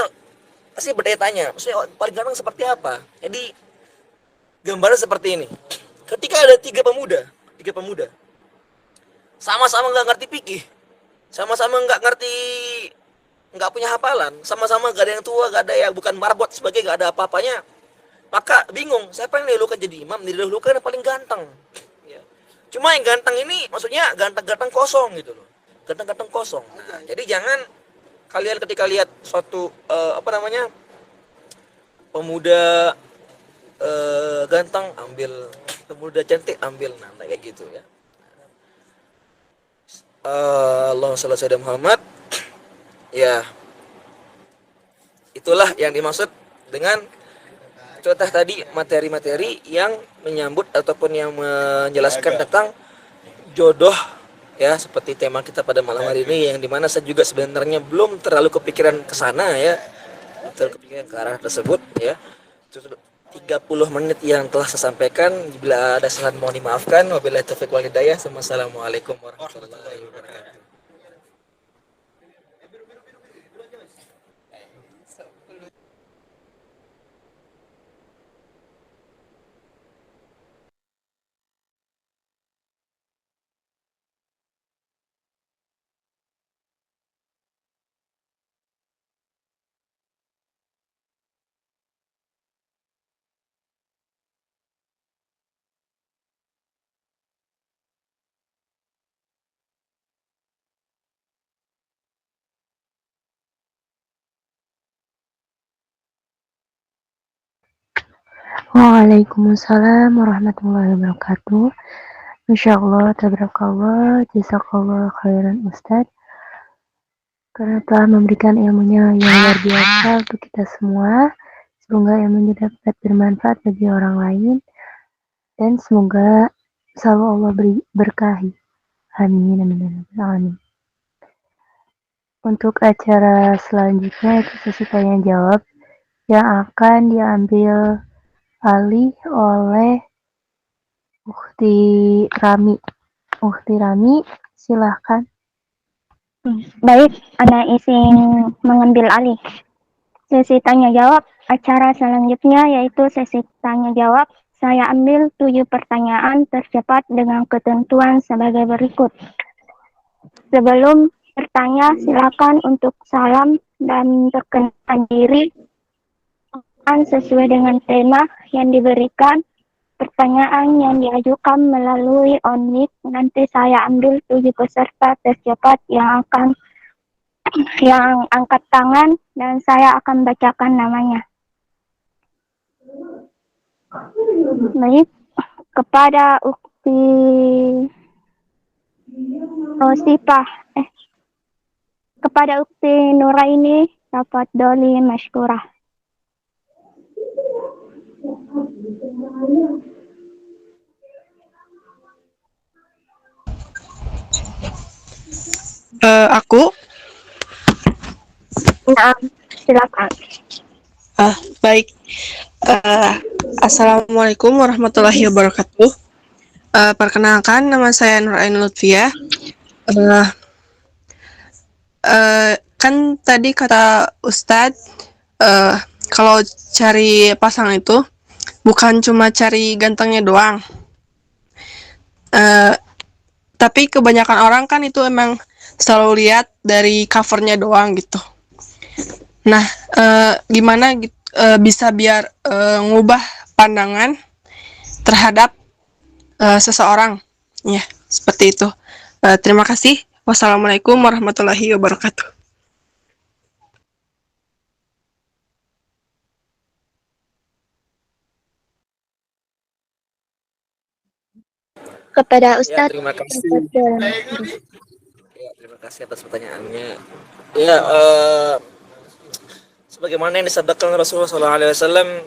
[SPEAKER 1] pasti bertanya-tanya, maksudnya paling ganteng seperti apa? Jadi gambarnya seperti ini. Ketika ada tiga pemuda, sama-sama nggak ngerti fikih, sama-sama nggak punya hafalan, sama-sama nggak ada yang tua, nggak ada yang bukan marbot sebagai, nggak ada apa-apanya, maka bingung siapa yang didahulukan jadi imam. Didahulukan yang paling ganteng. Cuma yang ganteng ini maksudnya ganteng-ganteng kosong gitu loh. Ganteng-ganteng kosong. Nah, jadi jangan kalian ketika lihat suatu pemuda ganteng ambil, pemuda cantik ambil, nah kayak gitu ya. Allahumma shalli ala Muhammad. Ya. Itulah yang dimaksud dengan contoh tadi, materi-materi yang menyambut ataupun yang menjelaskan tentang jodoh ya, seperti tema kita pada malam hari ini, yang dimana saya juga sebenarnya belum terlalu kepikiran ke sana ya, terlalu kepikiran ke arah tersebut ya. 30 menit yang telah saya sampaikan, bila ada salah mohon dimaafkan. Wabillahi taufiq wal hidayah. Wassalamualaikum warahmatullahi wabarakatuh.
[SPEAKER 3] Waalaikumsalam warahmatullahi wabarakatuh. Insyaallah, tabarakallah, jazakallah khairan Ustaz. Karena telah memberikan ilmunya yang luar biasa untuk kita semua. Semoga ilmunya dapat bermanfaat bagi orang lain. Dan semoga selalu Allah berkahi. Amin, amin, amin, amin. Untuk acara selanjutnya itu sesi tanya jawab yang akan diambil alih oleh Ukti Rami. Ukti Rami, silahkan.
[SPEAKER 5] Baik, Ana izin mengambil alih sesi tanya jawab. Acara selanjutnya yaitu sesi tanya jawab. Saya ambil 7 pertanyaan tercepat dengan ketentuan sebagai berikut. Sebelum bertanya, silakan untuk salam dan perkenalkan diri sesuai dengan tema yang diberikan. Pertanyaan yang diajukan melalui on-mic, nanti saya ambil 7 peserta tercepat yang angkat tangan dan saya akan bacakan namanya. Baik, kepada Ukti Rosifah, kepada Ukti Nuraini, dapat doli masykurah.
[SPEAKER 2] Aku,
[SPEAKER 5] Nah, silakan.
[SPEAKER 2] baik. Assalamualaikum warahmatullahi wabarakatuh. Perkenalkan, nama saya Nuraini Lutfiah. Kan tadi kata Ustadz, kalau cari pasangan itu bukan cuma cari gantengnya doang. Tapi kebanyakan orang kan itu emang selalu lihat dari covernya doang gitu. Nah, gimana bisa biar ngubah pandangan terhadap seseorang? Ya, seperti itu. Terima kasih. Wassalamualaikum warahmatullahi wabarakatuh.
[SPEAKER 4] Kepada
[SPEAKER 1] Ya,
[SPEAKER 4] Ustadz.
[SPEAKER 1] terima kasih. Ya, terima kasih atas pertanyaannya. Ya, sebagaimana yang disabdakan Rasulullah SAW,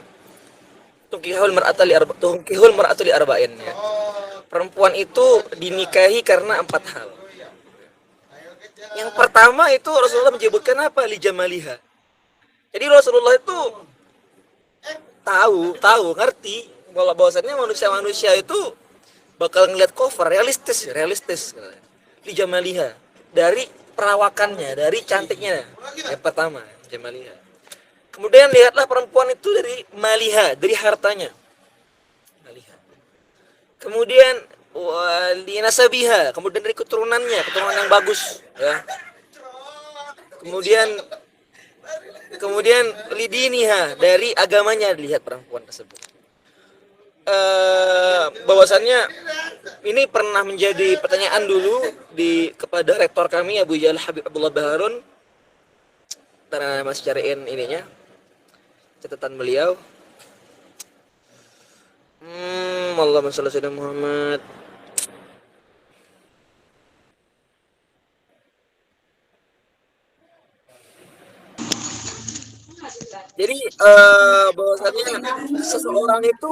[SPEAKER 1] tunkihul mar'atu li arba'in. Ya. Perempuan itu dinikahi karena 4 hal. Yang pertama itu Rasulullah menyebutkan apa? Li jamaliha. Jadi Rasulullah itu tahu, ngerti bahwasannya manusia itu bakal ngeliat cover realistis. Li jamaliha, dari perawakannya, dari cantiknya. Yang pertama, jamaliha. Kemudian lihatlah perempuan itu dari maliha, dari hartanya. Maliha. Kemudian li nasabiha, kemudian dari keturunan yang bagus, ya. Kemudian lidiniha, dari agamanya dilihat perempuan tersebut. Bahwasannya ini pernah menjadi pertanyaan dulu kepada rektor kami Abu Jalal Habib Abdullah Baharun, karena masih cariin ininya catatan beliau. Allahumma shalli ala Muhammad. Jadi bahwasannya seseorang itu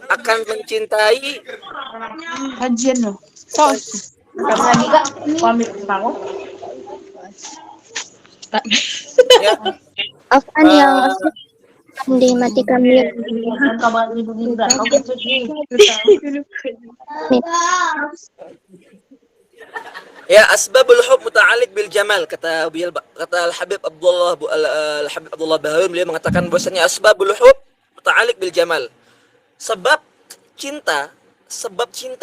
[SPEAKER 1] akan mencintai
[SPEAKER 2] Kajian loh.
[SPEAKER 1] ya,
[SPEAKER 4] Afan yang dimatikan mute.
[SPEAKER 1] ya asbabul hub muta'alliq bil jamal, kata Al Habib Abdullah Baharun, beliau mengatakan bahwasanya asbabul hub muta'alliq bil jamal. Sebab cinta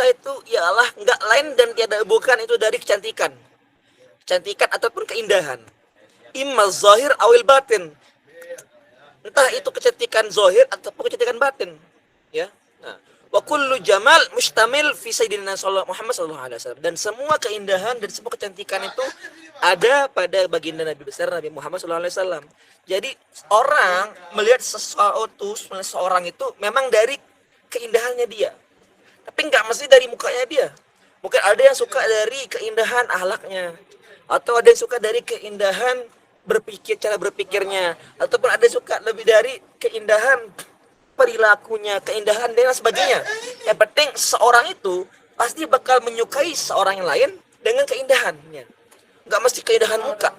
[SPEAKER 1] itu ialah enggak lain dan tiada bukan itu dari kecantikan ataupun keindahan. Imma zahir awil batin. Entah itu kecantikan zahir ataupun kecantikan batin, ya. Nah, wa kullu jamal mustamil fi sayyidina Muhammad sallallahu alaihi wasallam, dan semua keindahan dan semua kecantikan itu ada pada baginda Nabi besar Nabi Muhammad SAW. Jadi orang melihat sesuatu, seseorang itu memang dari keindahannya dia, tapi nggak mesti dari mukanya dia. Mungkin ada yang suka dari keindahan ahlaknya, atau ada yang suka dari keindahan berpikir, cara berpikirnya, ataupun ada yang suka lebih dari keindahan perilakunya, keindahan dan sebagainya. Yang penting seorang itu pasti bakal menyukai seorang yang lain dengan keindahannya. Nggak mesti keindahan muka,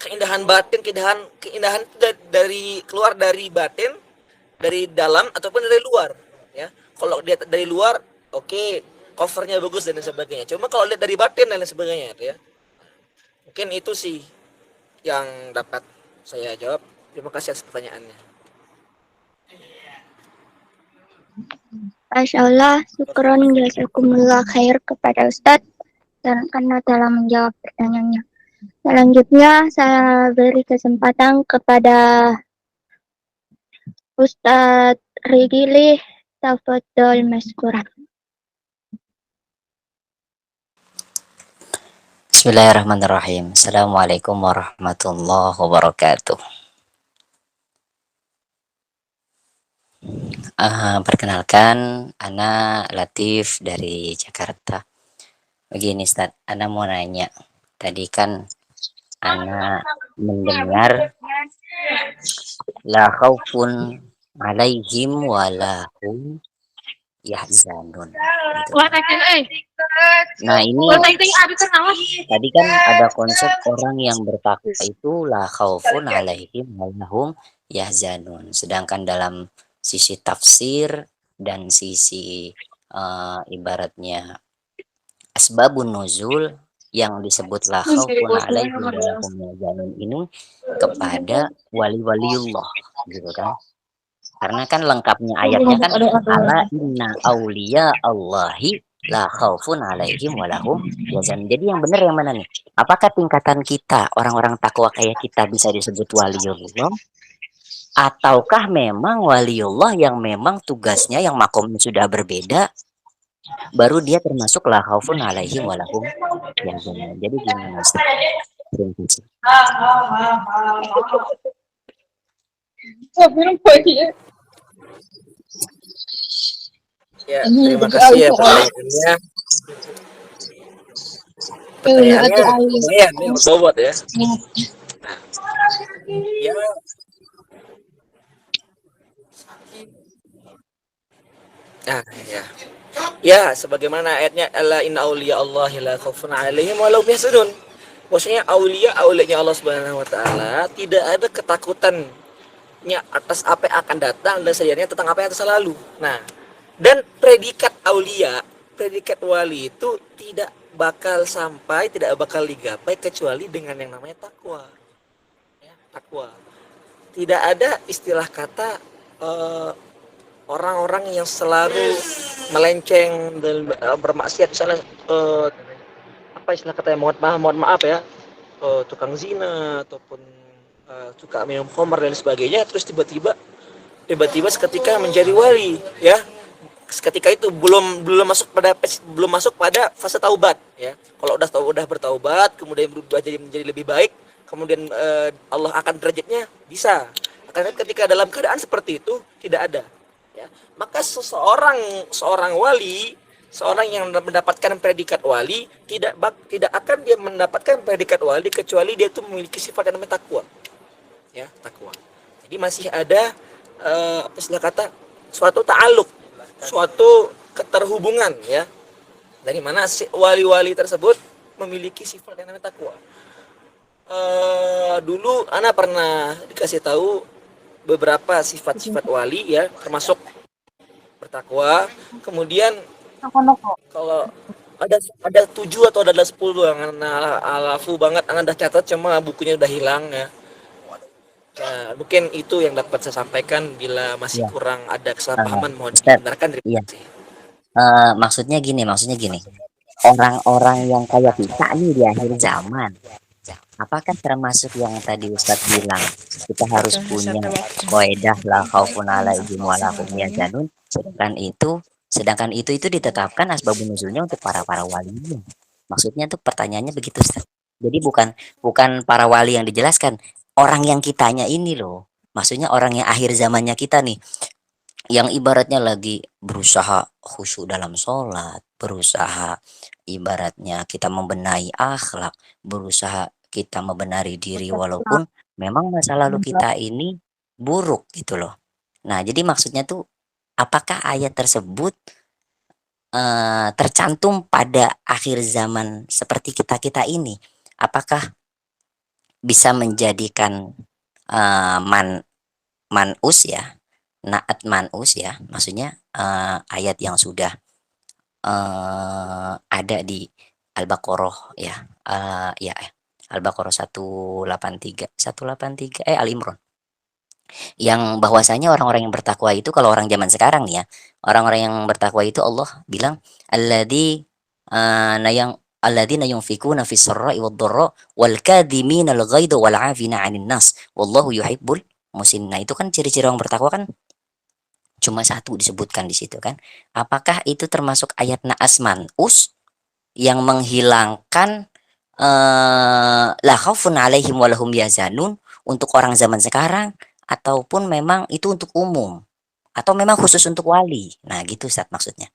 [SPEAKER 1] keindahan batin, keindahan dari keluar dari batin, dari dalam ataupun dari luar. Ya, kalau dia dari luar, oke, covernya bagus dan sebagainya. Cuma kalau lihat dari batin dan sebagainya, ya, mungkin itu sih yang dapat saya jawab. Terima kasih atas pertanyaannya.
[SPEAKER 4] Masya Allah, syukron jazakumullah khair kepada Ustadz karena telah menjawab pertanyaannya. Selanjutnya saya beri kesempatan kepada Ustadz Rigili, tafadhol maskura.
[SPEAKER 6] Bismillahirrahmanirrahim. Assalamualaikum warahmatullahi wabarakatuh. Perkenalkan, Ana Latif dari Jakarta. Begini, Ustaz, Ana mau nanya. Tadi kan Ana mendengar la khaufun alaihim wa la hum yahzanun. Gitu. Nah, ini tadi kan ada konsep orang yang bertakwa itu la khaufun alaihim wa la hum yahzanun. Sedangkan dalam sisi tafsir dan sisi ibaratnya asbabun nuzul yang disebut la khaufun alaihim wa la hum yahzanun ini kepada wali-waliullah gitu kan. Karena kan lengkapnya ayatnya kan ala inna auliya Allahi la khaufun alaihim wa lahum yahzanun. Jadi yang benar yang mana nih? Apakah tingkatan kita orang-orang takwa kayak kita bisa disebut waliullah, ataukah memang waliullah yang memang tugasnya yang makomnya sudah berbeda baru dia termasuk la khaufun alaihim wa lahum yahzanun. Jadi gimana Ustaz? Terima kasih.
[SPEAKER 1] Ya, terima kasih ya pertanyaannya. Pertanyaannya lumayan nih, berbobot ya. Ya, nah, ya. Ya, sebagaimana ayatnya alla inna auliya Allahi la khaufun alaihim wa lahum yahzanun. Maksudnya aulianya Allah Subhanahu wa taala tidak ada ketakutannya atas apa yang akan datang dan sejadinya tentang apa yang telah lalu. Nah, dan predikat aulia, predikat wali itu tidak bakal sampai, tidak bakal digapai kecuali dengan yang namanya takwa. Ya, takwa. Tidak ada istilah kata orang-orang yang selalu melenceng dan bermaksiat, misalnya apa istilah katanya, mohon maaf ya, tukang zina ataupun suka minum khamar dan sebagainya, terus tiba-tiba seketika menjadi wali, ya. Ketika itu belum masuk pada fase taubat, ya. Kalau udah bertaubat kemudian berubah menjadi lebih baik, kemudian Allah akan derajatnya bisa. Karena ketika dalam keadaan seperti itu tidak ada, ya. Maka seorang wali, seorang yang mendapatkan predikat wali tidak akan dia mendapatkan predikat wali kecuali dia itu memiliki sifat yang namanya takwa, ya, takwa. Jadi masih ada istilah kata suatu ta'aluk, suatu keterhubungan, ya, dari mana si wali-wali tersebut memiliki sifat yang namanya takwa. Dulu Ana pernah dikasih tahu beberapa sifat-sifat wali, ya, termasuk bertakwa. Kemudian kalau ada 7 atau ada 10 yang alafu banget, Ana udah catat, cuma bukunya udah hilang, ya. Nah, mungkin itu yang dapat saya sampaikan. Bila masih kurang ada kesalahpahaman, mohon dibenarkan. Terima kasih.
[SPEAKER 6] Maksudnya gini, orang-orang yang kayak kita nih di akhir zaman, apakah termasuk yang tadi Ustadz bilang kita harus punya qaidah la khaufun alaihim wa lahum yahzanun, sedangkan itu ditetapkan asbabun nuzulnya untuk para wali. Maksudnya tuh pertanyaannya begitu Ustadz. Jadi bukan bukan para wali yang dijelaskan, orang yang kitanya ini loh. Maksudnya orang yang akhir zamannya kita nih, yang ibaratnya lagi berusaha khusyuk dalam sholat, berusaha ibaratnya kita membenahi akhlak, berusaha kita membenari diri walaupun memang masa lalu kita ini buruk gitu loh. Nah, jadi maksudnya tuh apakah ayat tersebut tercantum pada akhir zaman seperti kita-kita ini? Apakah bisa menjadikan manus ya, naat manus ya, maksudnya ayat yang sudah ada di Al-Baqarah ya, ya Al-Baqarah 183 Al-Imran, yang bahwasanya orang-orang yang bertakwa itu kalau orang zaman sekarang nih ya, orang-orang yang bertakwa itu Allah bilang alladzi nayang alladzina yunfikuna fis sarra'i wad dharra wal kadhimina al ghaidha wal 'afina 'anil nas wallahu yuhibbul muhsinin. Nah, itu kan ciri-ciri orang bertakwa kan cuma satu disebutkan di situ kan. Apakah itu termasuk ayat na'as man'us yang menghilangkan la khaufun 'alaihim wa lahum yahzanun untuk orang zaman sekarang, ataupun memang itu untuk umum atau memang khusus untuk wali? Nah, gitu Ustaz maksudnya.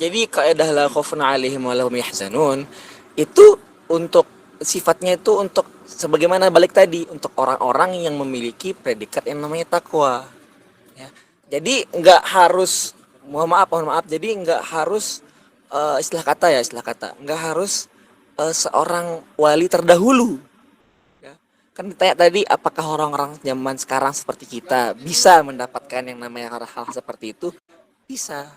[SPEAKER 1] Jadi kaidah la khaufun 'alaihim wa lahum yahzanun itu untuk sifatnya itu untuk sebagaimana balik tadi untuk orang-orang yang memiliki predikat yang namanya takwa ya. Jadi nggak harus mohon maaf jadi nggak harus istilah kata nggak harus seorang wali terdahulu ya. Kan ditanya tadi apakah orang-orang zaman sekarang seperti kita bisa mendapatkan yang namanya hal-hal seperti itu, bisa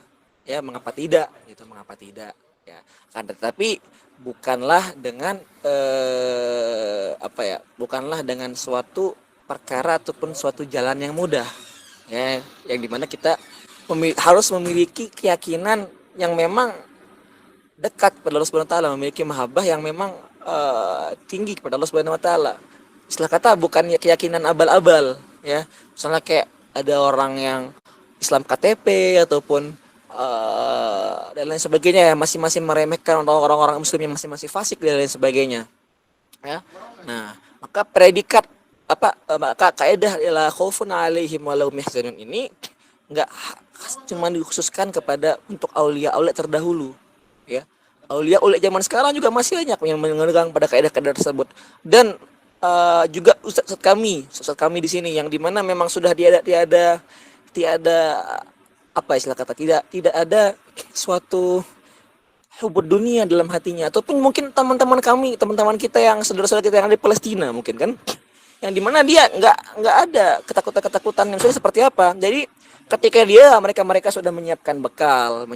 [SPEAKER 1] ya, mengapa tidak gitu, mengapa tidak ya. Kan tetapi bukanlah dengan apa ya, bukanlah dengan suatu perkara ataupun suatu jalan yang mudah ya, yang dimana kita harus memiliki keyakinan yang memang dekat kepada Allah Subhanahu wa taala, memiliki mahabbah yang memang tinggi kepada Allah Subhanahu wa taala. Istilah kata bukan ya keyakinan abal-abal ya. Misalnya kayak ada orang yang Islam KTP ataupun dan lain sebagainya ya, masing-masing meremehkan orang-orang muslim yang masing-masing fasik dan lain sebagainya ya. Nah, maka predikat maka kaidah la khaufun 'alaihim wa lahum yahzanun ini enggak cuma dikhususkan kepada untuk aulia-aulia terdahulu ya. Aulia-aulia zaman sekarang juga masih banyak yang memegang pada kaidah-kaidah tersebut. Dan juga ustaz kami di sini yang dimana memang sudah tiada apa istilah kata, tidak ada suatu hubud dunia dalam hatinya, ataupun mungkin teman-teman kita yang saudara-saudara kita yang ada di Palestina mungkin kan, yang dimana dia nggak ada ketakutan yang sudah seperti apa. Jadi ketika mereka sudah menyiapkan bekal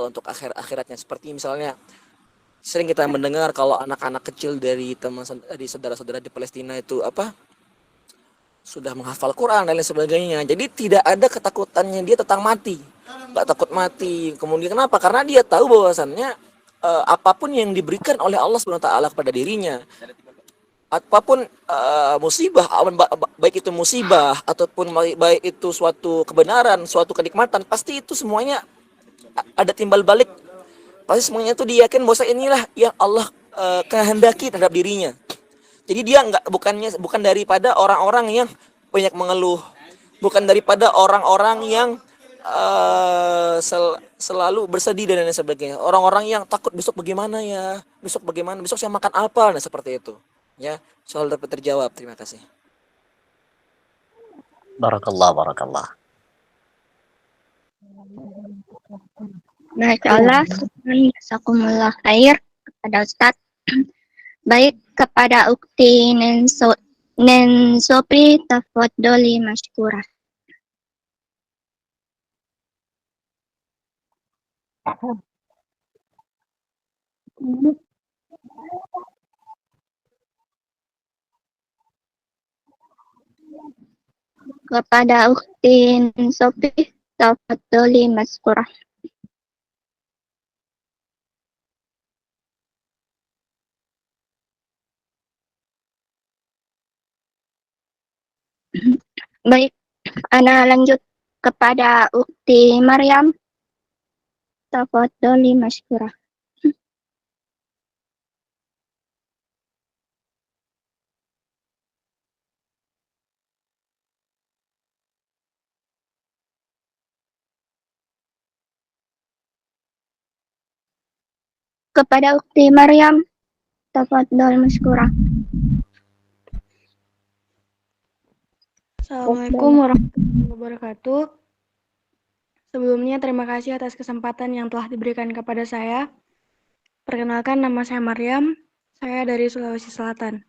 [SPEAKER 1] untuk akhiratnya, seperti misalnya sering kita mendengar kalau anak-anak kecil dari saudara-saudara di Palestina itu sudah menghafal Quran dan lain sebagainya. Jadi tidak ada ketakutannya dia tentang mati, nggak takut mati. Kemudian kenapa? Karena dia tahu bahwasannya apapun yang diberikan oleh Allah Subhanahu wa taala kepada dirinya, apapun musibah, baik itu musibah ataupun baik itu suatu kebenaran, suatu kenikmatan, pasti itu semuanya ada timbal balik. Pasti semuanya itu dia yakin bahwa inilah yang Allah kehendaki terhadap dirinya. Jadi dia bukan daripada orang-orang yang banyak mengeluh, bukan daripada orang-orang yang selalu bersedih dan lain sebagainya. Orang-orang yang takut besok bagaimana, besok saya makan apa, nah seperti itu. Ya, soal dapat terjawab. Terima kasih.
[SPEAKER 6] Barakallah, barakallah.
[SPEAKER 4] Baiklah, jazakumullah khair kepada Ustaz. Baik, kepada ukti Sopri tafadholi masykurah. Kepada ukti Sopri tafadholi masykurah. Baik, Ana lanjut kepada ukti Maryam. Tafadhali mashkura. Kepada Ukti Maryam, tafadhal mashkura.
[SPEAKER 7] Assalamualaikum warahmatullahi wabarakatuh. Sebelumnya terima kasih atas kesempatan yang telah diberikan kepada saya. Perkenalkan, nama saya Maryam, saya dari Sulawesi Selatan.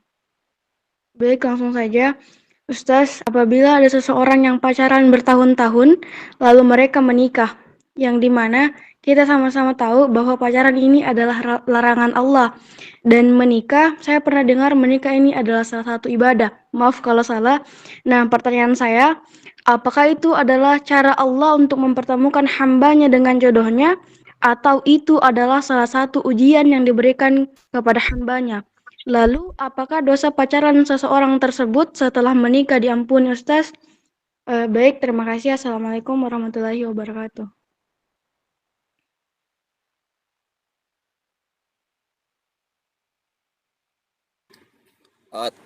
[SPEAKER 7] Baik, langsung saja. Ustaz, apabila ada seseorang yang pacaran bertahun-tahun, lalu mereka menikah, yang dimana kita sama-sama tahu bahwa pacaran ini adalah larangan Allah. Dan menikah, saya pernah dengar menikah ini adalah salah satu ibadah. Maaf kalau salah. Nah, pertanyaan saya, apakah itu adalah cara Allah untuk mempertemukan hambanya dengan jodohnya, atau itu adalah salah satu ujian yang diberikan kepada hambanya? Lalu, apakah dosa pacaran seseorang tersebut setelah menikah diampuni, Ustaz? Baik, terima kasih. Assalamualaikum warahmatullahi wabarakatuh.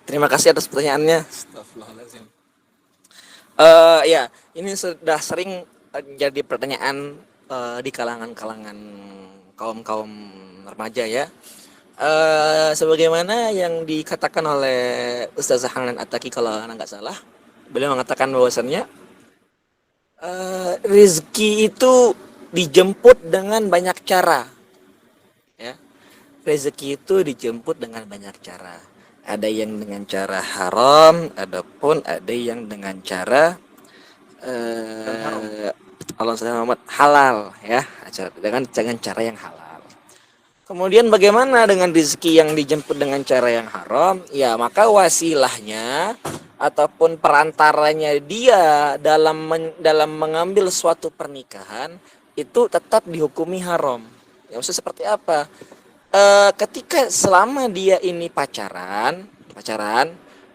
[SPEAKER 1] Terima kasih atas pertanyaannya. Astagfirullahaladzim. Ya, ini sudah sering jadi pertanyaan di kalangan-kalangan kaum remaja ya. Sebagaimana yang dikatakan oleh Ustazah Hanan Ataki kalau nggak salah, beliau mengatakan bahwasannya rezeki itu dijemput dengan banyak cara, ya. Rezeki itu dijemput dengan banyak cara. Ada yang dengan cara haram, adapun ada yang dengan cara Allah Muhammad halal, ya, dengan cara yang halal. Kemudian bagaimana dengan rezeki yang dijemput dengan cara yang haram? Ya, maka wasilahnya ataupun perantaranya dia dalam mengambil suatu pernikahan itu tetap dihukumi haram. Ya, maksudnya seperti apa? Ketika selama dia ini pacaran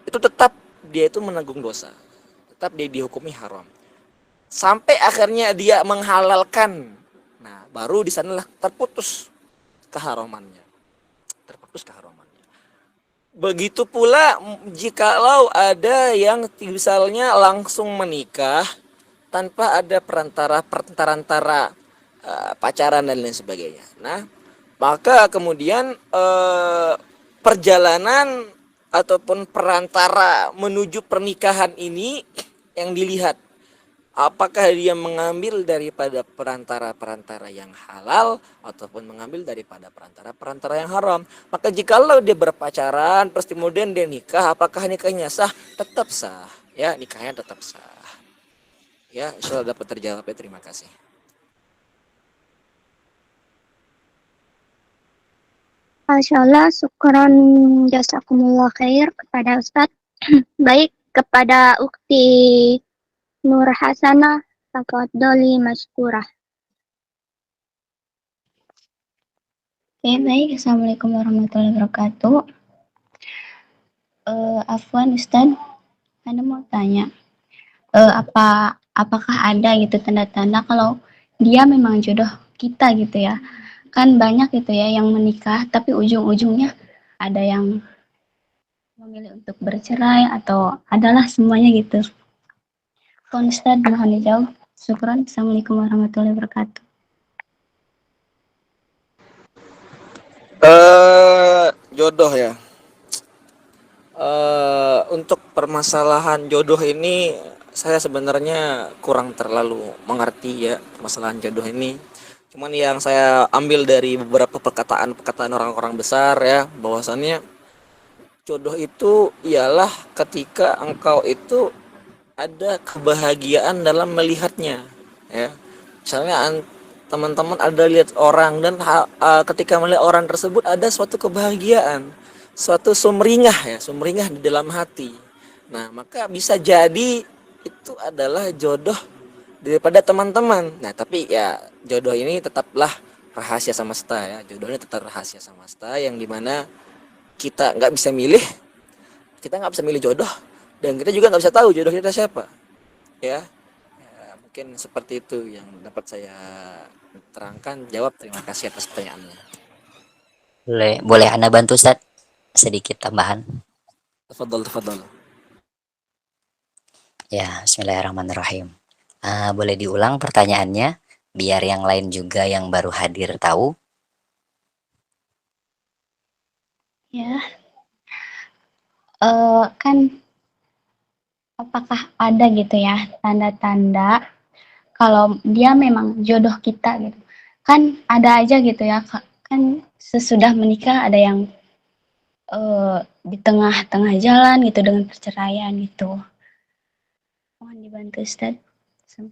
[SPEAKER 1] itu tetap dia itu menanggung dosa, tetap dia dihukumi haram sampai akhirnya dia menghalalkan. Nah, baru di sanalah terputus keharamannya. Begitu pula jikalau ada yang misalnya langsung menikah tanpa ada perantara pacaran dan lain sebagainya. Nah, maka kemudian perjalanan ataupun perantara menuju pernikahan ini yang dilihat, apakah dia mengambil daripada perantara yang halal ataupun mengambil daripada perantara yang haram. Maka jikalau dia berpacaran terus kemudian dia nikah, apakah nikahnya sah? Tetap sah, ya, nikahnya tetap sah. Ya, insyaallah dapat terjawab ya, terima kasih.
[SPEAKER 4] Masyaallah, syukran jazakumullah khair kepada Ustadz. Baik, kepada Ukti Nur Hasanah, tafadhali mashkurah.
[SPEAKER 5] Oke, baik. Assalamualaikum warahmatullahi wabarakatuh. Afwan Ustadz, Anda mau tanya, apakah ada gitu tanda-tanda kalau dia memang jodoh kita gitu ya? Kan banyak gitu ya yang menikah tapi ujung-ujungnya ada yang memilih untuk bercerai atau adalah semuanya gitu. Ustadz, mohon dijawab. Syukran. Assalamualaikum warahmatullahi wabarakatuh.
[SPEAKER 1] Jodoh ya. Untuk permasalahan jodoh ini saya sebenarnya kurang terlalu mengerti ya permasalahan jodoh ini. Cuman yang saya ambil dari beberapa perkataan orang-orang besar ya, bahwasannya jodoh itu ialah ketika engkau itu ada kebahagiaan dalam melihatnya, ya. Misalnya teman-teman ada lihat orang dan ketika melihat orang tersebut ada suatu kebahagiaan, suatu sumringah di dalam hati. Nah, maka bisa jadi itu adalah jodoh daripada teman-teman. Nah, tapi ya jodoh ini tetaplah rahasia semesta ya. Jodohnya tetap rahasia semesta yang dimana kita nggak bisa milih, jodoh, dan kita juga nggak bisa tahu jodoh kita siapa, ya. mungkin seperti itu yang dapat saya terangkan. Jawab, terima kasih atas pertanyaannya.
[SPEAKER 6] Boleh Anda bantu Ustaz sedikit tambahan?
[SPEAKER 1] Tafadhol, tafadhol.
[SPEAKER 6] Ya, bismillahirrahmanirrahim. Boleh diulang pertanyaannya biar yang lain juga yang baru hadir tahu?
[SPEAKER 5] Ya, kan apakah ada gitu ya tanda-tanda kalau dia memang jodoh kita gitu? Kan ada aja gitu ya, kan sesudah menikah ada yang di tengah-tengah jalan gitu dengan perceraian gitu. Mohon dibantu Ustaz.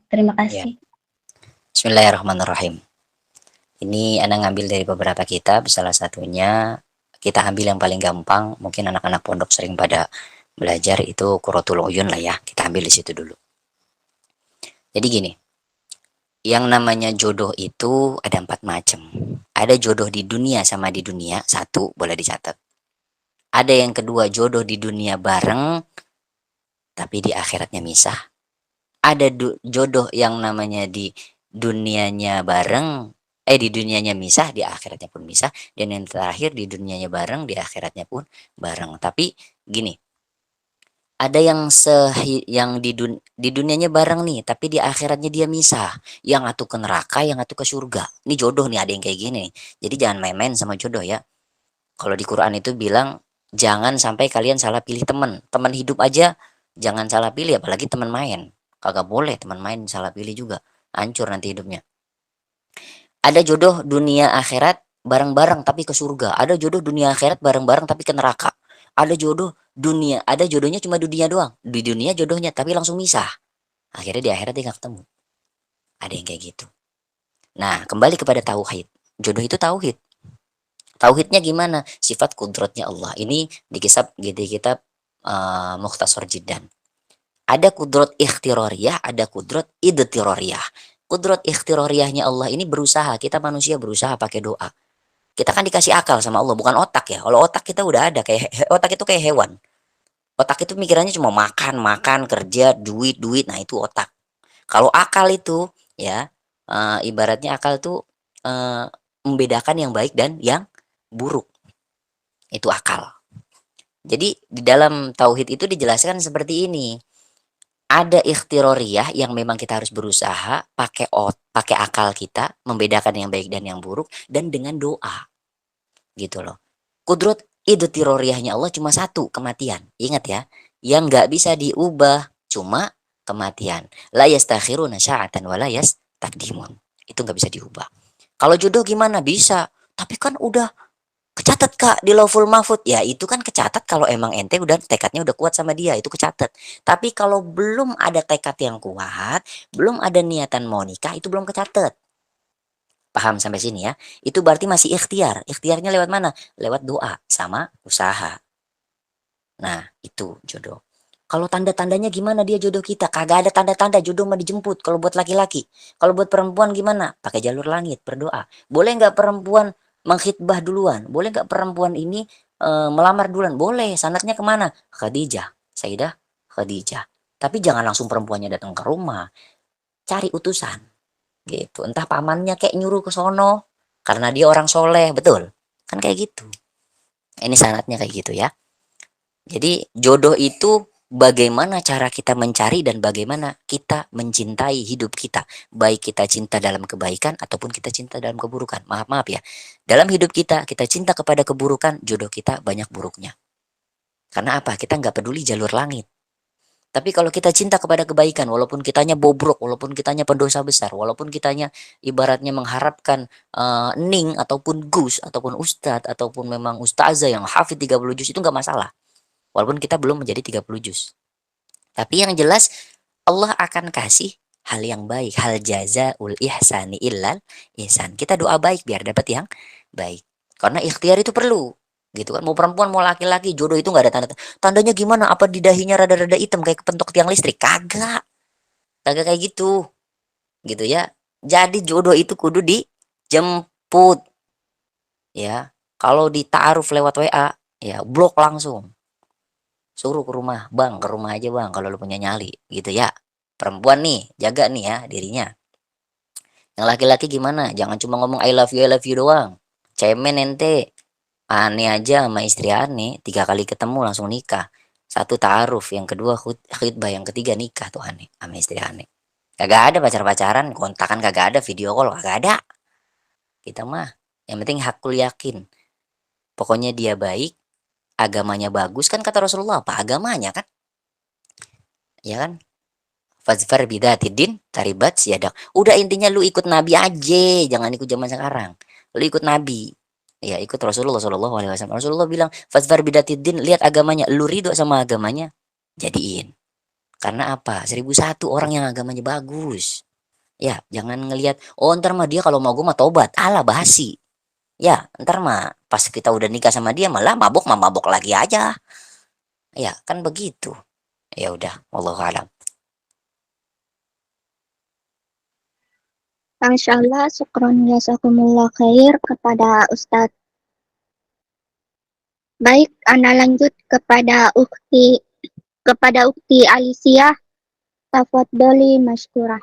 [SPEAKER 5] Terima
[SPEAKER 6] Ya.
[SPEAKER 5] kasih.
[SPEAKER 6] Bismillahirrahmanirrahim. Ini Anda ngambil dari beberapa kitab, salah satunya kita ambil yang paling gampang, mungkin anak-anak pondok sering pada belajar itu Qurratul Uyun lah ya, kita ambil di situ dulu. Jadi gini, yang namanya jodoh itu ada 4 macam. Ada jodoh di dunia sama di dunia, satu boleh dicatat. Ada yang kedua jodoh di dunia bareng, tapi di akhiratnya misah. Ada jodoh yang namanya di dunianya bareng, di dunianya misah, di akhiratnya pun misah, dan yang terakhir di dunianya bareng, di akhiratnya pun bareng. Tapi gini, ada yang di dunianya bareng nih, tapi di akhiratnya dia misah. Yang atuh ke neraka, yang atuh ke surga. Ini jodoh nih, ada yang kayak gini. Jadi jangan main-main sama jodoh ya. Kalau di Quran itu bilang jangan sampai kalian salah pilih teman. Teman hidup aja jangan salah pilih, apalagi teman main. Kagak boleh teman main salah pilih juga. Hancur nanti hidupnya. Ada jodoh dunia akhirat bareng-bareng tapi ke surga. Ada jodoh dunia akhirat bareng-bareng tapi ke neraka. Ada jodoh dunia, ada jodohnya cuma di dunia doang. Di dunia jodohnya tapi langsung misah. Akhirnya di akhirat dia gak ketemu. Ada yang kayak gitu. Nah, kembali kepada tauhid. Jodoh itu tauhid. Tauhidnya gimana? Sifat kudratnya Allah. Ini di kitab Mukhtasar Jiddan. Ada kudrat ikhtirariyah, ada kudrat idtirariyah. Kudrat ikhtirariyahnya Allah ini berusaha, kita manusia berusaha pakai doa. Kita kan dikasih akal sama Allah, bukan otak ya. Kalau otak kita udah ada, kayak otak itu kayak hewan. Otak itu mikirannya cuma makan, makan, kerja, duit, duit. Nah, itu otak. Kalau akal itu ya ibaratnya akal itu membedakan yang baik dan yang buruk. Itu akal. Jadi di dalam tauhid itu dijelaskan seperti ini. Ada ikhtiroriyah yang memang kita harus berusaha pakai akal kita membedakan yang baik dan yang buruk dan dengan doa. Gitu loh. Kudrat idtiroriyahnya Allah cuma satu, kematian. Ingat ya, yang nggak bisa diubah cuma kematian. La yastakhiruna sya'atan wa la yastaqdimun. Itu nggak bisa diubah. Kalau jodoh gimana? Bisa. Tapi kan udah kecatat Kak di Lauhul Mahfud. Ya itu kan kecatat kalau emang ente udah tekadnya udah kuat sama dia, itu kecatat. Tapi kalau belum ada tekad yang kuat, belum ada niatan mau nikah, itu belum kecatat. Paham sampai sini ya? Itu berarti masih ikhtiar. Ikhtiarnya lewat mana? Lewat doa sama usaha. Nah, itu jodoh. Kalau tanda-tandanya gimana dia jodoh kita? Kagak ada tanda-tanda, jodoh mah dijemput. Kalau buat laki-laki. Kalau buat perempuan gimana? Pakai jalur langit, berdoa. Boleh nggak perempuan mengkhitbah duluan? Boleh nggak perempuan ini melamar duluan? Boleh. Sanatnya kemana? Khadijah. Sayyidah Khadijah. Tapi jangan langsung perempuannya datang ke rumah. Cari utusan. Gitu. Entah pamannya kayak nyuruh ke sono. Karena dia orang soleh. Betul? Kan kayak gitu. Ini sanatnya kayak gitu ya. Jadi jodoh itu bagaimana cara kita mencari dan bagaimana kita mencintai hidup kita. Baik kita cinta dalam kebaikan ataupun kita cinta dalam keburukan. Maaf ya. Dalam hidup kita cinta kepada keburukan, jodoh kita banyak buruknya. Karena apa? Kita nggak peduli jalur langit. Tapi kalau kita cinta kepada kebaikan, walaupun kitanya bobrok, walaupun kitanya pendosa besar, walaupun kitanya ibaratnya mengharapkan ning ataupun gus ataupun ustadz ataupun memang ustazah yang hafid 30 juz itu nggak masalah. Walaupun kita belum menjadi 30 juz. Tapi yang jelas Allah akan kasih hal yang baik. Hal jazaul ihsani illal ihsan. Kita doa baik biar dapat yang baik. Karena ikhtiar itu perlu. Gitu kan. Mau perempuan mau laki-laki jodoh itu nggak ada tanda. Tandanya gimana? Apa di dahinya rada-rada hitam kayak kepentok tiang listrik? Kagak. Kagak kayak gitu. Gitu ya. Jadi jodoh itu kudu dijemput. Ya. Kalau ditaaruf lewat WA, ya blok langsung. Suruh ke rumah, bang ke rumah aja bang kalau lu punya nyali gitu ya. perempuan nih, jaga nih ya dirinya. Yang laki-laki gimana? Jangan cuma ngomong I love you doang. Cemen ente. Aneh aja sama istri aneh, 3 kali ketemu langsung nikah. Satu ta'aruf, yang kedua khutbah, yang ketiga nikah tuh aneh sama istri aneh. Kagak ada pacar-pacaran, kontakan kagak ada, video call kagak ada. Kita mah yang penting hakul yakin. Pokoknya dia baik, agamanya bagus kan kata Rasulullah, apa agamanya kan? Ya kan? Fazfar bidatidin taribat siadak. Udah intinya lu ikut Nabi aja, jangan ikut zaman sekarang. Lu ikut Nabi. Ya ikut Rasulullah Shallallahu Alaihi Wasallam. Rasulullah bilang Fazfar bidatidin, lihat agamanya, lu ridho sama agamanya, jadiin. Karena apa? 1001 orang yang agamanya bagus. Ya, jangan ngelihat, oh ntar mah dia kalau mau gue mah tobat. Alah basi. Ya, ntar mah pas kita udah nikah sama dia malah mabok lagi aja. Ya, kan begitu. Ya udah, wallahu alam.
[SPEAKER 4] Masya Allah, syukron jazakumullah khair kepada Ustadz. Baik, Ana lanjut kepada Ukti Alicia. Tafadholi masykurah.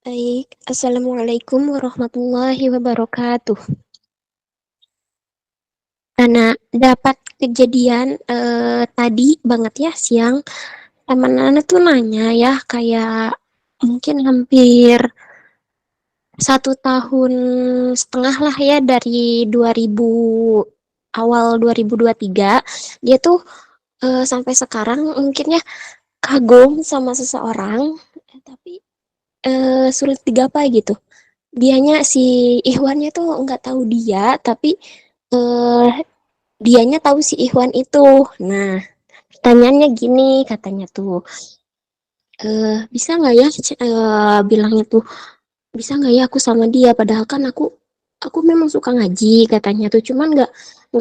[SPEAKER 8] Baik, Assalamualaikum warahmatullahi wabarakatuh. Karena dapat kejadian tadi banget ya siang, teman Ana tuh nanya ya kayak mungkin hampir 1,5 tahun lah ya dari 2023 dia tuh sampai sekarang mungkin ya kagum sama seseorang tapi sulit digapai gitu. Dianya si Ikhwannya tuh nggak tahu dia, tapi dianya tahu si Ikhwan itu. Nah, pertanyaannya gini katanya tuh, bisa nggak ya bilangnya tuh, bisa nggak ya aku sama dia? Padahal kan aku memang suka ngaji katanya tuh, cuman nggak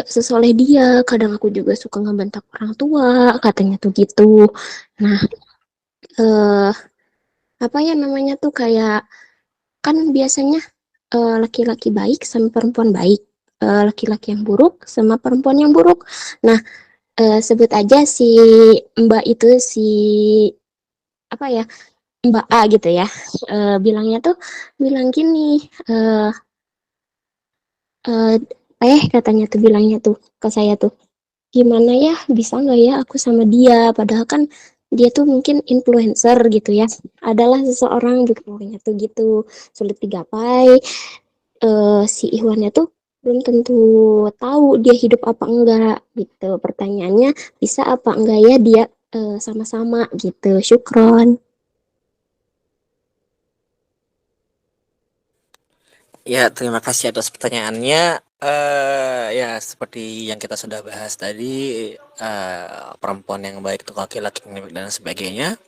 [SPEAKER 8] sesoleh dia. Kadang aku juga suka ngebentak orang tua katanya tuh gitu. Nah, apa ya namanya tuh kayak kan biasanya laki-laki baik sama perempuan baik, laki-laki yang buruk sama perempuan yang buruk. Nah, sebut aja si Mbak itu si apa ya, Mbak A gitu ya, bilangnya tuh bilang gini, katanya tuh bilangnya tuh ke saya tuh, gimana ya bisa nggak ya aku sama dia? Padahal kan dia tuh mungkin influencer gitu ya, adalah seseorang gitu, pokoknya tuh gitu sulit digapai. Si Ikhwannya tuh belum tentu tahu dia hidup apa enggak gitu. Pertanyaannya bisa apa enggak ya dia sama-sama gitu. Syukron.
[SPEAKER 1] Ya, terima kasih atas pertanyaannya. Ya, seperti yang kita sudah bahas tadi, perempuan yang baik itu laki-laki yang baik dan sebagainya.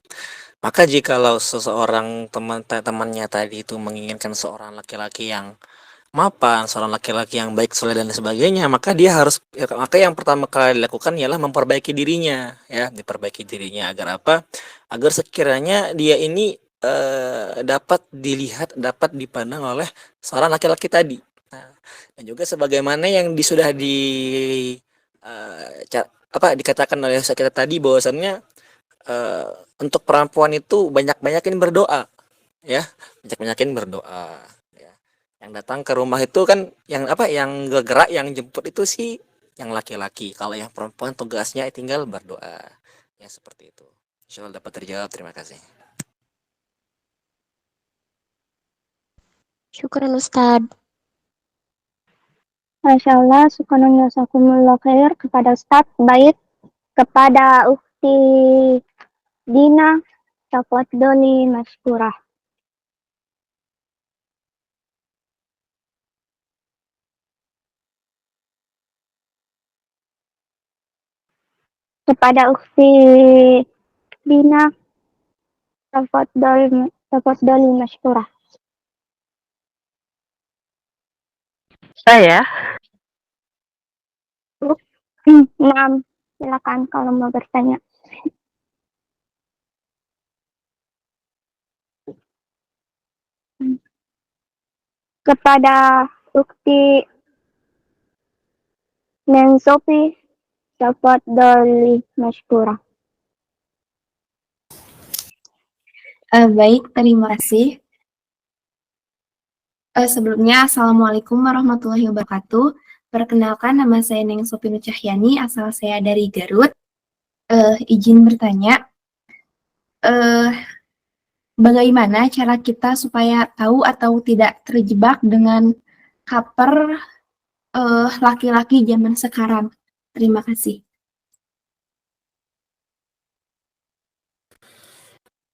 [SPEAKER 1] Maka jikalau seseorang temannya tadi itu menginginkan seorang laki-laki yang mapan, seorang laki-laki yang baik, soleh dan sebagainya, maka yang pertama kali dilakukan ialah memperbaiki dirinya, ya, diperbaiki dirinya agar apa? Agar sekiranya dia ini dapat dilihat, dapat dipandang oleh seorang laki-laki tadi. Nah, dan juga sebagaimana yang sudah dikatakan oleh Ustaz kita tadi bahwasannya eh, untuk perempuan itu banyak-banyakin berdoa, ya, banyak-banyakin berdoa. Ya. Yang datang ke rumah itu kan yang gerak, yang jemput itu sih yang laki-laki. Kalau yang perempuan tugasnya tinggal berdoa. Ya seperti itu. Insya Allah dapat terjawab. Terima kasih.
[SPEAKER 8] Syukron Ustad.
[SPEAKER 5] Masya Allah, syukron jazakumullah khair kepada Ustadz. Baik, kepada Ukti Dina, tafadholi masykurah. Kepada Ukti Dina, tafadholi masykurah.
[SPEAKER 2] Saya
[SPEAKER 5] Nah, silakan kalau mau bertanya. Kepada Ukti Nensopi, tafadholi masykurah.
[SPEAKER 9] Baik, terima kasih. Sebelumnya, Assalamualaikum warahmatullahi wabarakatuh. Perkenalkan, nama saya Neng Sopinu Cahyani, asal saya dari Garut. Izin bertanya, eh, bagaimana cara kita supaya tahu atau tidak terjebak dengan cover laki-laki zaman sekarang? Terima kasih.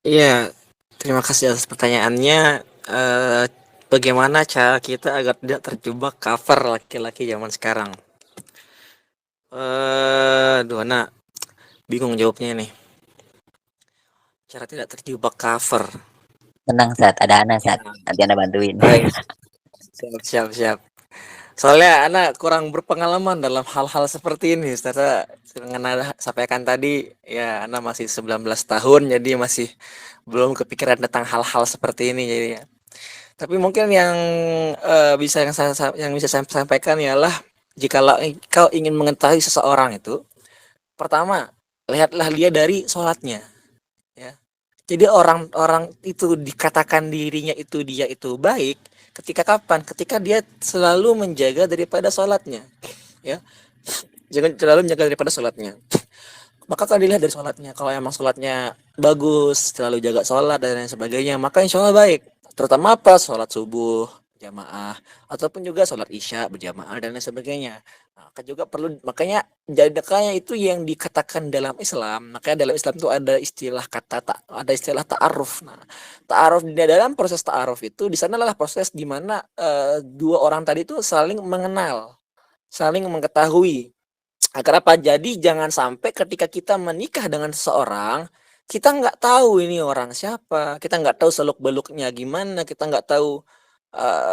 [SPEAKER 1] Iya, terima kasih atas pertanyaannya. Eh, Bagaimana cara kita agar tidak terjebak cover laki-laki zaman sekarang? Aduh, anak bingung jawabnya nih. Cara tidak terjebak cover.
[SPEAKER 6] Tenang saat ada anak saat nanti Anda bantuin.
[SPEAKER 1] Baik, siap. Soalnya anak kurang berpengalaman dalam hal-hal seperti ini. Setelah dengan Anda sampaikan tadi, ya anak masih 19 tahun, jadi masih belum kepikiran tentang hal-hal seperti ini jadinya. Tapi mungkin yang bisa saya sampaikan ialah jikalau kau ingin mengetahui seseorang itu, pertama lihatlah dia dari sholatnya, ya. Jadi orang-orang itu dikatakan dirinya itu dia itu baik ketika kapan? Ketika dia selalu menjaga daripada sholatnya, ya. Jangan selalu menjaga daripada sholatnya. Maka kalau dilihat dari sholatnya, kalau emang sholatnya bagus, selalu jaga sholat dan lain sebagainya, maka insya Allah baik. Terutama apa? Sholat subuh jamaah, ataupun juga sholat isya berjamaah dan lain sebagainya. Maka juga perlu, makanya jadikannya itu yang dikatakan dalam Islam. Makanya dalam Islam itu ada istilah ada istilah ta'aruf. Nah, ta'aruf, di dalam proses ta'aruf itu di sana adalah proses di mana dua orang tadi itu saling mengenal, saling mengetahui. Agar apa? Jadi jangan sampai ketika kita menikah dengan seseorang, kita nggak tahu ini orang siapa, kita nggak tahu seluk-beluknya gimana, kita nggak tahu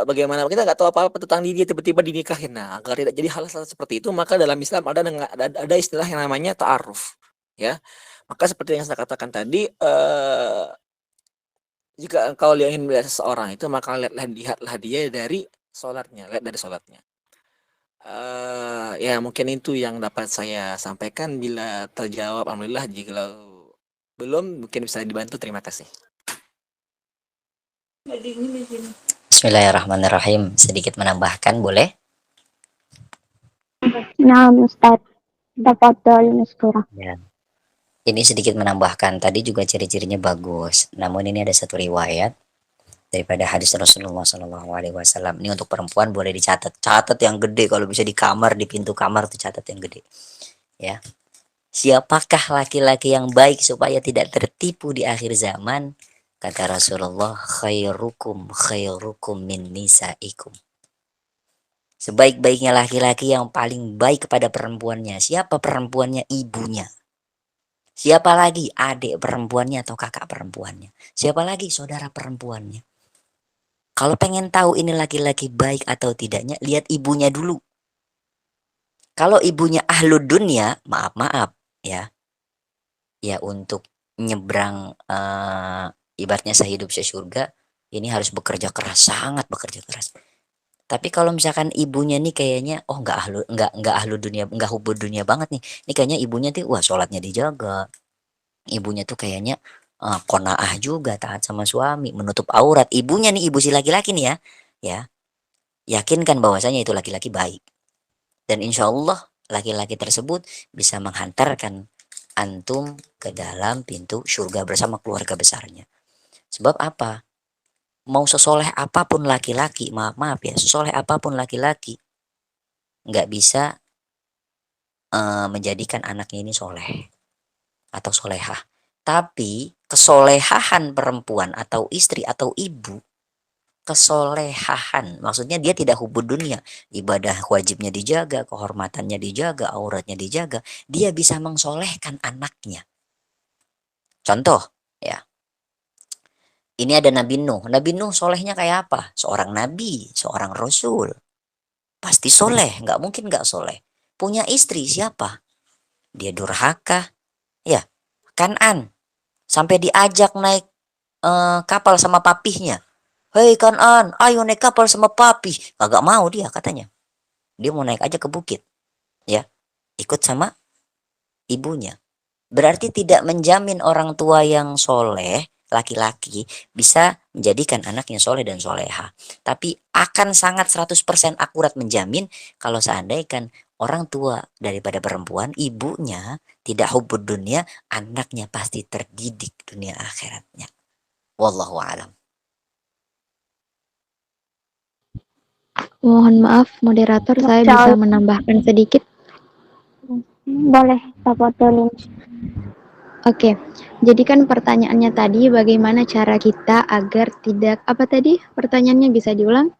[SPEAKER 1] bagaimana, kita nggak tahu apa-apa tentang diri, tiba-tiba dinikahin. Nah, agar tidak jadi hal-hal seperti itu, maka dalam Islam ada istilah yang namanya ta'aruf, ya. Maka seperti yang saya katakan tadi, jika engkau ingin melihat seseorang itu, maka lihatlah dia dari sholatnya, lihat dari sholatnya. Ya mungkin itu yang dapat saya sampaikan. Bila terjawab alhamdulillah, jika belum mungkin bisa dibantu, terima kasih.
[SPEAKER 6] Bismillahirrahmanirrahim. Sedikit menambahkan boleh?
[SPEAKER 5] Nah, Ustaz, tafadhol maskura.
[SPEAKER 6] Ya. Ini sedikit menambahkan, tadi juga ciri-cirinya bagus. Namun ini ada satu riwayat daripada hadis Rasulullah SAW. Ini untuk perempuan boleh dicatat, catat yang gede, kalau bisa di kamar, di pintu kamar tuh catat yang gede, ya. Siapakah laki-laki yang baik supaya tidak tertipu di akhir zaman? Kata Rasulullah, khairukum min nisaikum. Sebaik-baiknya laki-laki yang paling baik kepada perempuannya. Siapa perempuannya? Ibunya. Siapa lagi? Adik perempuannya atau kakak perempuannya. Siapa lagi? Saudara perempuannya. Kalau pengen tahu ini laki-laki baik atau tidaknya, lihat ibunya dulu. Kalau ibunya ahlud dunia, maaf ya. Ya untuk nyebrang ibaratnya sehidup sesurga, ini harus bekerja keras, sangat bekerja keras. Tapi kalau misalkan ibunya nih kayaknya enggak ahlu dunia, enggak hubud dunia banget nih. Ini kayaknya ibunya tuh wah sholatnya dijaga. Ibunya tuh kayaknya qanaah juga, taat sama suami, menutup aurat. Ibunya nih, ibu si laki-laki nih ya. Ya, yakinkan bahwasanya itu laki-laki baik. Dan insya Allah laki-laki tersebut bisa menghantarkan antum ke dalam pintu surga bersama keluarga besarnya. Sebab apa? Mau sesoleh apapun laki-laki, maaf ya, sesoleh apapun laki-laki, nggak bisa menjadikan anaknya ini soleh atau solehah. Tapi kesolehahan perempuan atau istri atau ibu, kesolehahan maksudnya dia tidak hubud dunia, ibadah wajibnya dijaga, kehormatannya dijaga, auratnya dijaga, dia bisa mengsolehkan anaknya. Contoh ya, ini ada Nabi Nuh. Nabi Nuh solehnya kayak apa? Seorang nabi, seorang rasul, pasti soleh, nggak mungkin nggak soleh. Punya istri siapa? Dia durhaka, ya, Kanan, sampai diajak naik kapal sama papihnya. Hei Kanan, ayo naik kapal sama papi. Kagak mau dia katanya. Dia mau naik aja ke bukit, ya, ikut sama ibunya. Berarti tidak menjamin orang tua yang soleh laki-laki bisa menjadikan anaknya soleh dan soleha. Tapi akan sangat 100% akurat menjamin kalau seandainya orang tua daripada perempuan, ibunya tidak hubud dunia, anaknya pasti terdidik dunia akhiratnya. Wallahu alam.
[SPEAKER 3] Mohon maaf, moderator, saya bisa menambahkan sedikit.
[SPEAKER 5] Boleh, tafadhalin.
[SPEAKER 3] Oke, jadi kan pertanyaannya tadi, bagaimana cara kita agar tidak, apa tadi? Pertanyaannya bisa diulang?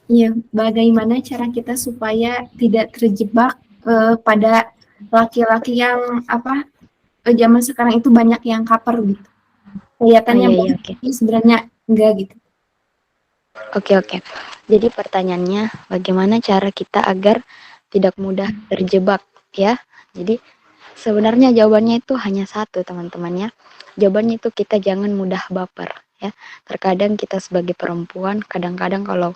[SPEAKER 9] Iya, bagaimana cara kita supaya tidak terjebak pada laki-laki yang zaman sekarang itu banyak yang caper gitu. Kelihatannya
[SPEAKER 3] iya,
[SPEAKER 9] baik,
[SPEAKER 3] oke.
[SPEAKER 9] tapi sebenarnya enggak gitu.
[SPEAKER 3] Oke. Jadi pertanyaannya, bagaimana cara kita agar tidak mudah terjebak, ya? Jadi sebenarnya jawabannya itu hanya satu, teman-teman, ya. Jawabannya itu kita jangan mudah baper, ya. Terkadang kita sebagai perempuan, kadang-kadang kalau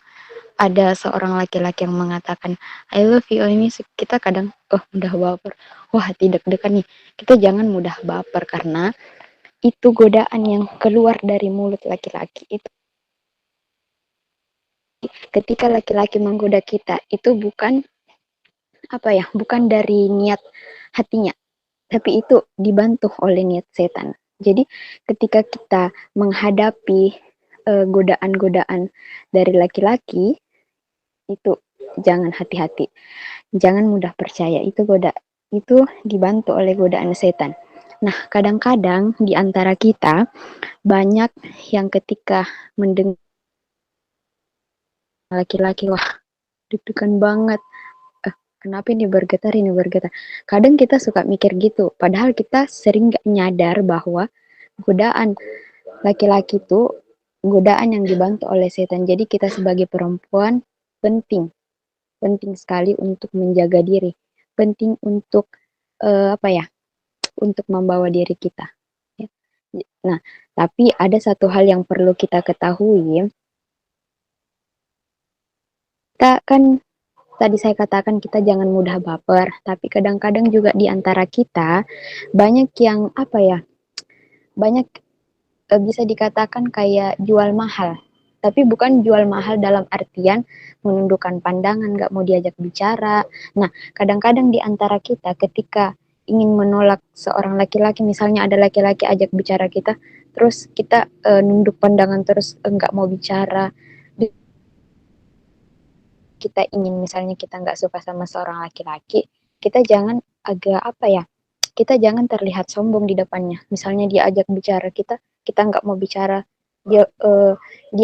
[SPEAKER 3] ada seorang laki-laki yang mengatakan I love you, ini kita kadang mudah baper. Wah, tidak dekan nih. Kita jangan mudah baper karena itu godaan yang keluar dari mulut laki-laki itu. Ketika laki-laki menggoda kita, itu bukan bukan dari niat hatinya, tapi itu dibantu oleh niat setan. Jadi ketika kita menghadapi godaan-godaan dari laki-laki, itu jangan hati-hati, jangan mudah percaya, itu dibantu oleh godaan setan. Nah, kadang-kadang di antara kita banyak yang ketika mendengar laki-laki, wah, deg-degan banget. Kenapa ini bergetar? Kadang kita suka mikir gitu, padahal kita sering gak nyadar bahwa godaan laki-laki itu godaan yang dibantu oleh setan. Jadi kita sebagai perempuan penting sekali untuk menjaga diri, penting untuk untuk membawa diri kita. Nah, tapi ada satu hal yang perlu kita ketahui. Kita kan tadi saya katakan kita jangan mudah baper, tapi kadang-kadang juga di antara kita banyak yang banyak bisa dikatakan kayak jual mahal. Tapi bukan jual mahal dalam artian menundukkan pandangan, nggak mau diajak bicara. Nah, kadang-kadang di antara kita ketika ingin menolak seorang laki-laki, misalnya ada laki-laki ajak bicara kita, terus kita nunduk pandangan terus nggak mau bicara. Kita ingin misalnya kita nggak suka sama seorang laki-laki, kita jangan kita jangan terlihat sombong di depannya. Misalnya dia ajak bicara kita nggak mau bicara. Dia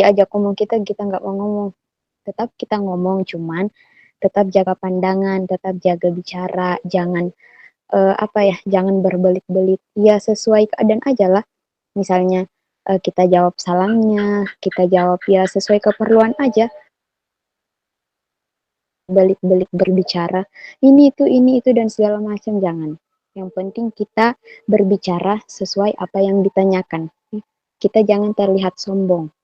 [SPEAKER 3] ajak ngomong kita nggak mau ngomong. Tetap kita ngomong, cuman tetap jaga pandangan, tetap jaga bicara, jangan jangan berbelit-belit. Ya sesuai keadaan aja lah. Misalnya kita jawab salamnya, kita jawab ya sesuai keperluan aja. Balik-balik berbicara ini itu dan segala macam, jangan. Yang penting kita berbicara sesuai apa yang ditanyakan, kita jangan terlihat sombong.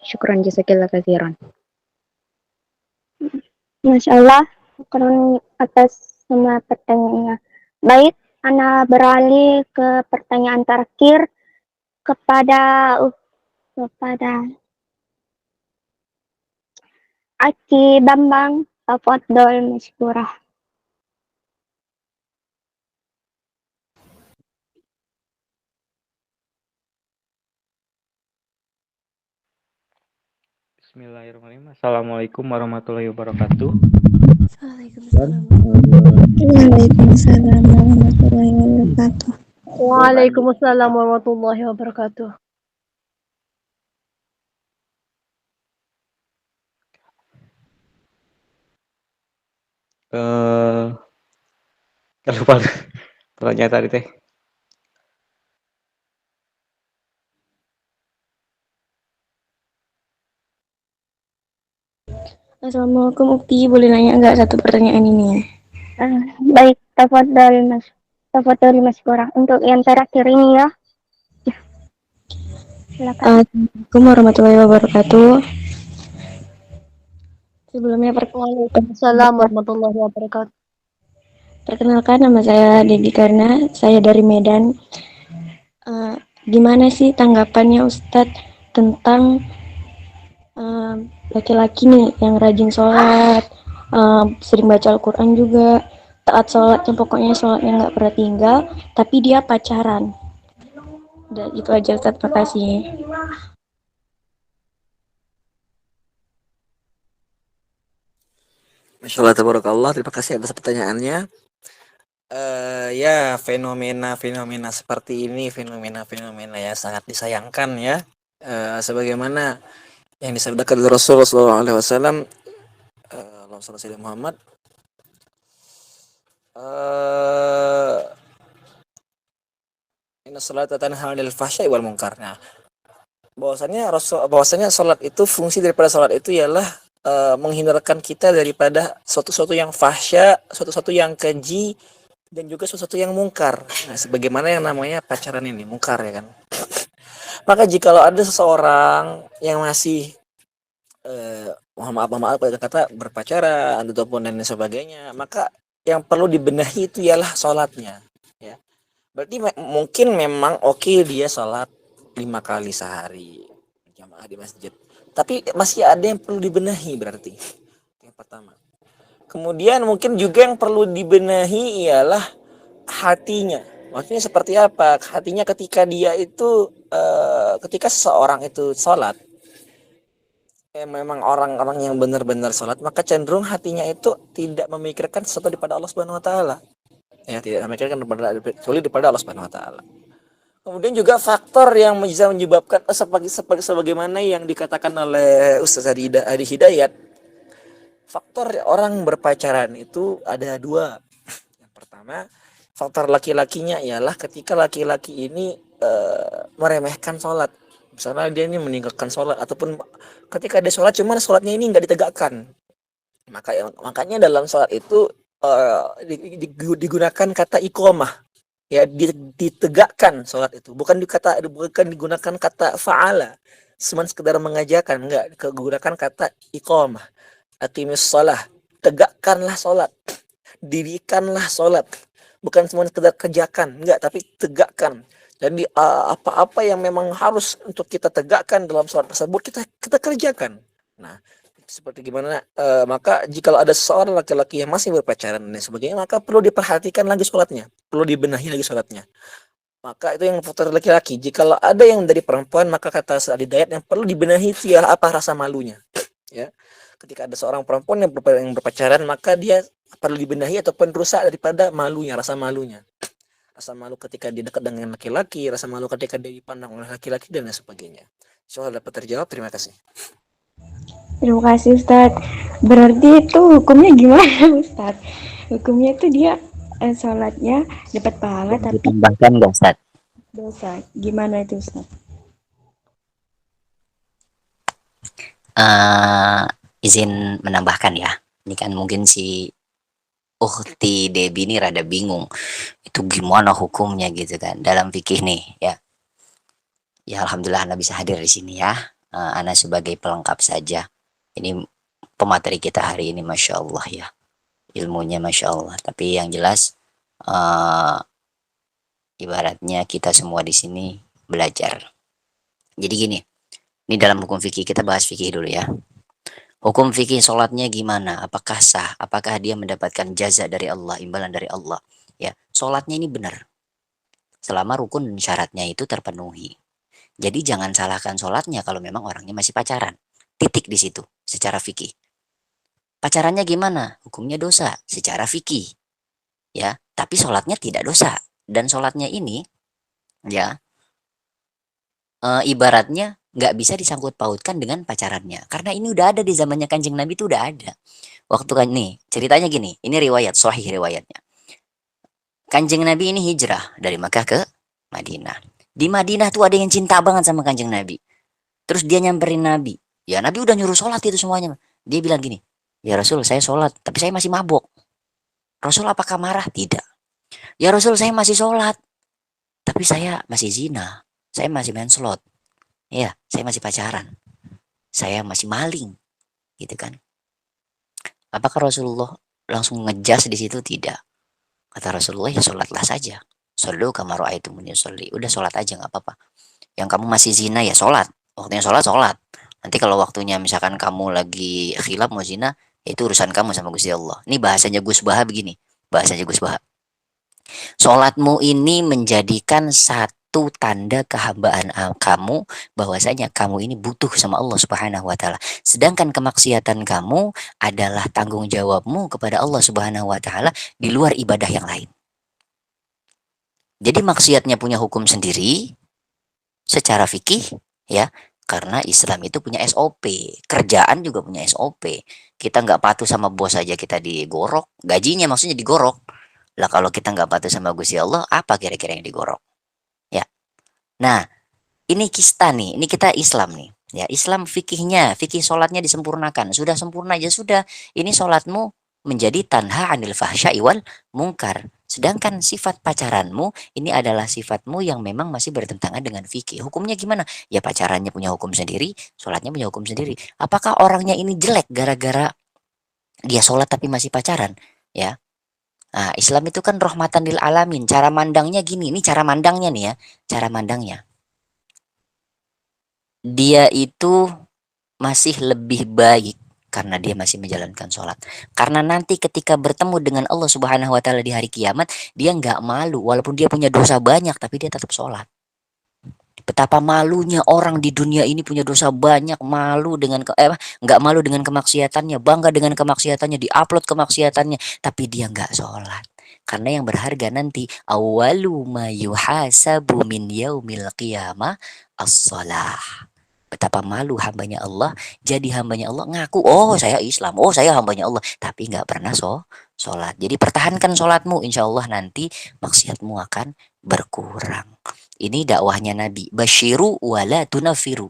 [SPEAKER 3] Syukran jazakallah khairan.
[SPEAKER 5] Masya Allah, syukran atas semua pertanyaannya. Baik, Ana beralih ke pertanyaan terakhir kepada Aki Bambang, tafadhol masykurah.
[SPEAKER 10] Bismillahirrahmanirrahim. Assalamualaikum warahmatullahi wabarakatuh.
[SPEAKER 2] Waalaikumsalam warahmatullahi wabarakatuh.
[SPEAKER 11] Waalaikumsalam warahmatullahi wabarakatuh.
[SPEAKER 10] Lupa pertanyaan tadi teh.
[SPEAKER 2] Assalamualaikum Ukti, boleh nanya nggak satu pertanyaan ini?
[SPEAKER 5] Baik, tafadhol masykurah. Untuk yang terakhir ini ya. Silakan.
[SPEAKER 2] Assalamualaikum warahmatullahi wabarakatuh. Sebelumnya
[SPEAKER 11] Waalaikumsalam warahmatullahi wabarakatuh.
[SPEAKER 2] Perkenalkan, nama saya Dedi Karna, saya dari Medan.
[SPEAKER 8] Gimana sih tanggapannya Ustadz tentang laki-laki nih yang rajin sholat, sering baca Al-Quran juga, taat sholatnya, pokoknya sholatnya nggak pernah tinggal, tapi dia pacaran. Udah itu aja Ustadz, terima kasih.
[SPEAKER 1] Masya Allah, tabarakallah. Terima kasih atas pertanyaannya. Ya, fenomena-fenomena seperti ini, fenomena-fenomena yang sangat disayangkan ya. Sebagaimana yang disabdakan oleh Rasulullah SAW, Allahumma shalli ala sayyidina Muhammad, inna sholata tanha 'anil fahsya'i wal munkar. Nah, bahwasanya salat itu, fungsi daripada salat itu ialah menghindarkan kita daripada suatu-suatu yang fahsya, suatu-suatu yang keji, dan juga suatu-suatu yang mungkar. Nah, sebagaimana yang namanya pacaran ini mungkar ya kan. Maka jikalau ada seseorang yang masih mohon maaf kata berpacaran ataupun dan sebagainya, maka yang perlu dibenahi itu ialah sholatnya ya. Berarti mungkin memang oke dia sholat 5 kali sehari jamaah di masjid, tapi masih ada yang perlu dibenahi berarti. Yang pertama. Kemudian mungkin juga yang perlu dibenahi ialah hatinya. Maksudnya seperti apa? Hatinya ketika dia itu ketika seseorang itu sholat, memang orang-orang yang benar-benar sholat, maka cenderung hatinya itu tidak memikirkan sesuatu daripada Allah Subhanahu Wa Taala. Ya, tidak memikirkan kecuali daripada Allah Subhanahu Wa Taala. Kemudian juga faktor yang bisa menyebabkan sebagaimana yang dikatakan oleh Ustaz Adi Hidayat, faktor orang berpacaran itu ada dua. Yang pertama, faktor laki-lakinya ialah ketika laki-laki ini meremehkan sholat. Misalnya dia ini meninggalkan sholat, ataupun ketika dia sholat cuman sholatnya ini nggak ditegakkan. Makanya dalam sholat itu digunakan kata iqomah, ya, ditegakkan sholat itu, bukan digunakan kata fa'ala, cuma sekedar mengajarkan, enggak, digunakan kata iqomah, aqimis shalah, tegakkanlah sholat, dirikanlah sholat, bukan cuma sekedar kerjakan, enggak, tapi tegakkan. Jadi apa-apa yang memang harus untuk kita tegakkan dalam sholat tersebut kita kerjakan. Nah, seperti gimana, maka jika ada seorang laki-laki yang masih berpacaran dan sebagainya, maka perlu diperhatikan lagi sholatnya, perlu dibenahi lagi sholatnya. Maka itu yang faktor laki-laki. Jika ada yang dari perempuan, maka kata Sa'di Dayat yang perlu dibenahi itu ialah apa? Rasa malunya. Ya, ketika ada seorang perempuan yang berpacaran, maka dia perlu dibenahi ataupun rusak daripada malunya, rasa malunya. Rasa malu ketika dia dekat dengan laki-laki, rasa malu ketika dia dipandang oleh laki-laki, dan lain sebagainya. Soal dapat terjawab, terima kasih.
[SPEAKER 8] Terima kasih Ustadz. Berarti itu hukumnya gimana Ustadz? Hukumnya itu dia sholatnya dapat pahala tapi
[SPEAKER 6] Ditambahkan nggak Ustaz?
[SPEAKER 8] dosa. Gimana itu Ustadz?
[SPEAKER 6] Izin menambahkan ya. Ini kan mungkin si Ukhti Debi ini rada bingung. Itu gimana hukumnya gitu kan dalam fikih nih ya. Ya alhamdulillah Anda bisa hadir di sini ya. Ana sebagai pelengkap saja. Ini pemateri kita hari ini Masya Allah ya. Ilmunya Masya Allah. Tapi yang jelas ibaratnya kita semua di sini belajar. Jadi gini, ini dalam hukum fikih, kita bahas fikih dulu ya. Hukum fikih sholatnya gimana? Apakah sah? Apakah dia mendapatkan jaza dari Allah, imbalan dari Allah? Ya, sholatnya ini benar. Selama rukun dan syaratnya itu terpenuhi. Jadi jangan salahkan sholatnya kalau memang orangnya masih pacaran. Titik di situ, secara fikih. Pacarannya gimana? Hukumnya dosa, secara fikih. Ya, tapi sholatnya tidak dosa. Dan sholatnya ini, ya, ibaratnya nggak bisa disangkut pautkan dengan pacarannya, karena ini udah ada di zamannya Kanjeng Nabi, itu udah ada. Waktu kan nih ceritanya gini, ini riwayat sahih riwayatnya. Kanjeng Nabi ini hijrah dari Makkah ke Madinah. Di Madinah tuh ada yang cinta banget sama Kanjeng Nabi. Terus dia nyamperin Nabi. Ya Nabi udah nyuruh sholat itu semuanya. Dia bilang gini, ya Rasul saya sholat, tapi saya masih mabuk. Rasul apakah marah? Tidak. Ya Rasul saya masih sholat, tapi saya masih zina. Saya masih main slot. Ya, saya masih pacaran. Saya masih maling. Gitu kan. Apakah Rasulullah langsung ngejas di situ? Tidak. Kata Rasulullah, ya sholatlah saja. Shollu kama ra'aitumuni usolli. Udah sholat aja nggak apa-apa. Yang kamu masih zina ya sholat. Waktunya sholat, sholat. Nanti kalau waktunya misalkan kamu lagi khilaf mau zina, ya itu urusan kamu sama Gusti Allah. Ini bahasanya Gus Baha begini. Bahasanya Gus Baha. Sholatmu ini menjadikan satu tanda kehambaan kamu bahwasanya kamu ini butuh sama Allah Subhanahu wa taala. Sedangkan kemaksiatan kamu adalah tanggung jawabmu kepada Allah Subhanahu wa taala di luar ibadah yang lain. Jadi maksiatnya punya hukum sendiri secara fikih ya, karena Islam itu punya SOP, kerjaan juga punya SOP. Kita nggak patuh sama bos aja kita digorok, gajinya maksudnya digorok. Lah kalau kita nggak patuh sama Gusti Allah, apa kira-kira yang digorok? Ya. Nah, ini kita nih, ini kita Islam nih. Ya, Islam fikihnya, fikih sholatnya disempurnakan. Sudah sempurna ya sudah. Ini sholatmu menjadi tanha anil fahsya'i wal mungkar. Sedangkan sifat pacaranmu ini adalah sifatmu yang memang masih bertentangan dengan fikih. Hukumnya gimana? Ya pacarannya punya hukum sendiri, sholatnya punya hukum sendiri. Apakah orangnya ini jelek gara-gara dia sholat tapi masih pacaran? Ya, nah, Islam itu kan rahmatan lil alamin. Cara mandangnya gini, ini cara mandangnya nih ya. Cara mandangnya. Dia itu masih lebih baik karena dia masih menjalankan sholat. Karena nanti ketika bertemu dengan Allah Subhanahu wa taala di hari kiamat, dia nggak malu walaupun dia punya dosa banyak tapi dia tetap sholat. Betapa malunya orang di dunia ini punya dosa banyak, malu dengan nggak malu dengan kemaksiatannya, bangga dengan kemaksiatannya, diupload kemaksiatannya, tapi dia nggak sholat. Karena yang berharga nanti awwalu ma yuhasabu min yaumil qiyamah as-shalah. Betapa malu hambanya Allah, jadi hambanya Allah ngaku, oh saya Islam, oh saya hambanya Allah, tapi nggak pernah sholat. Jadi pertahankan sholatmu, insya Allah nanti maksiatmu akan berkurang. Ini dakwahnya Nabi. Basyiru wala tunafiru.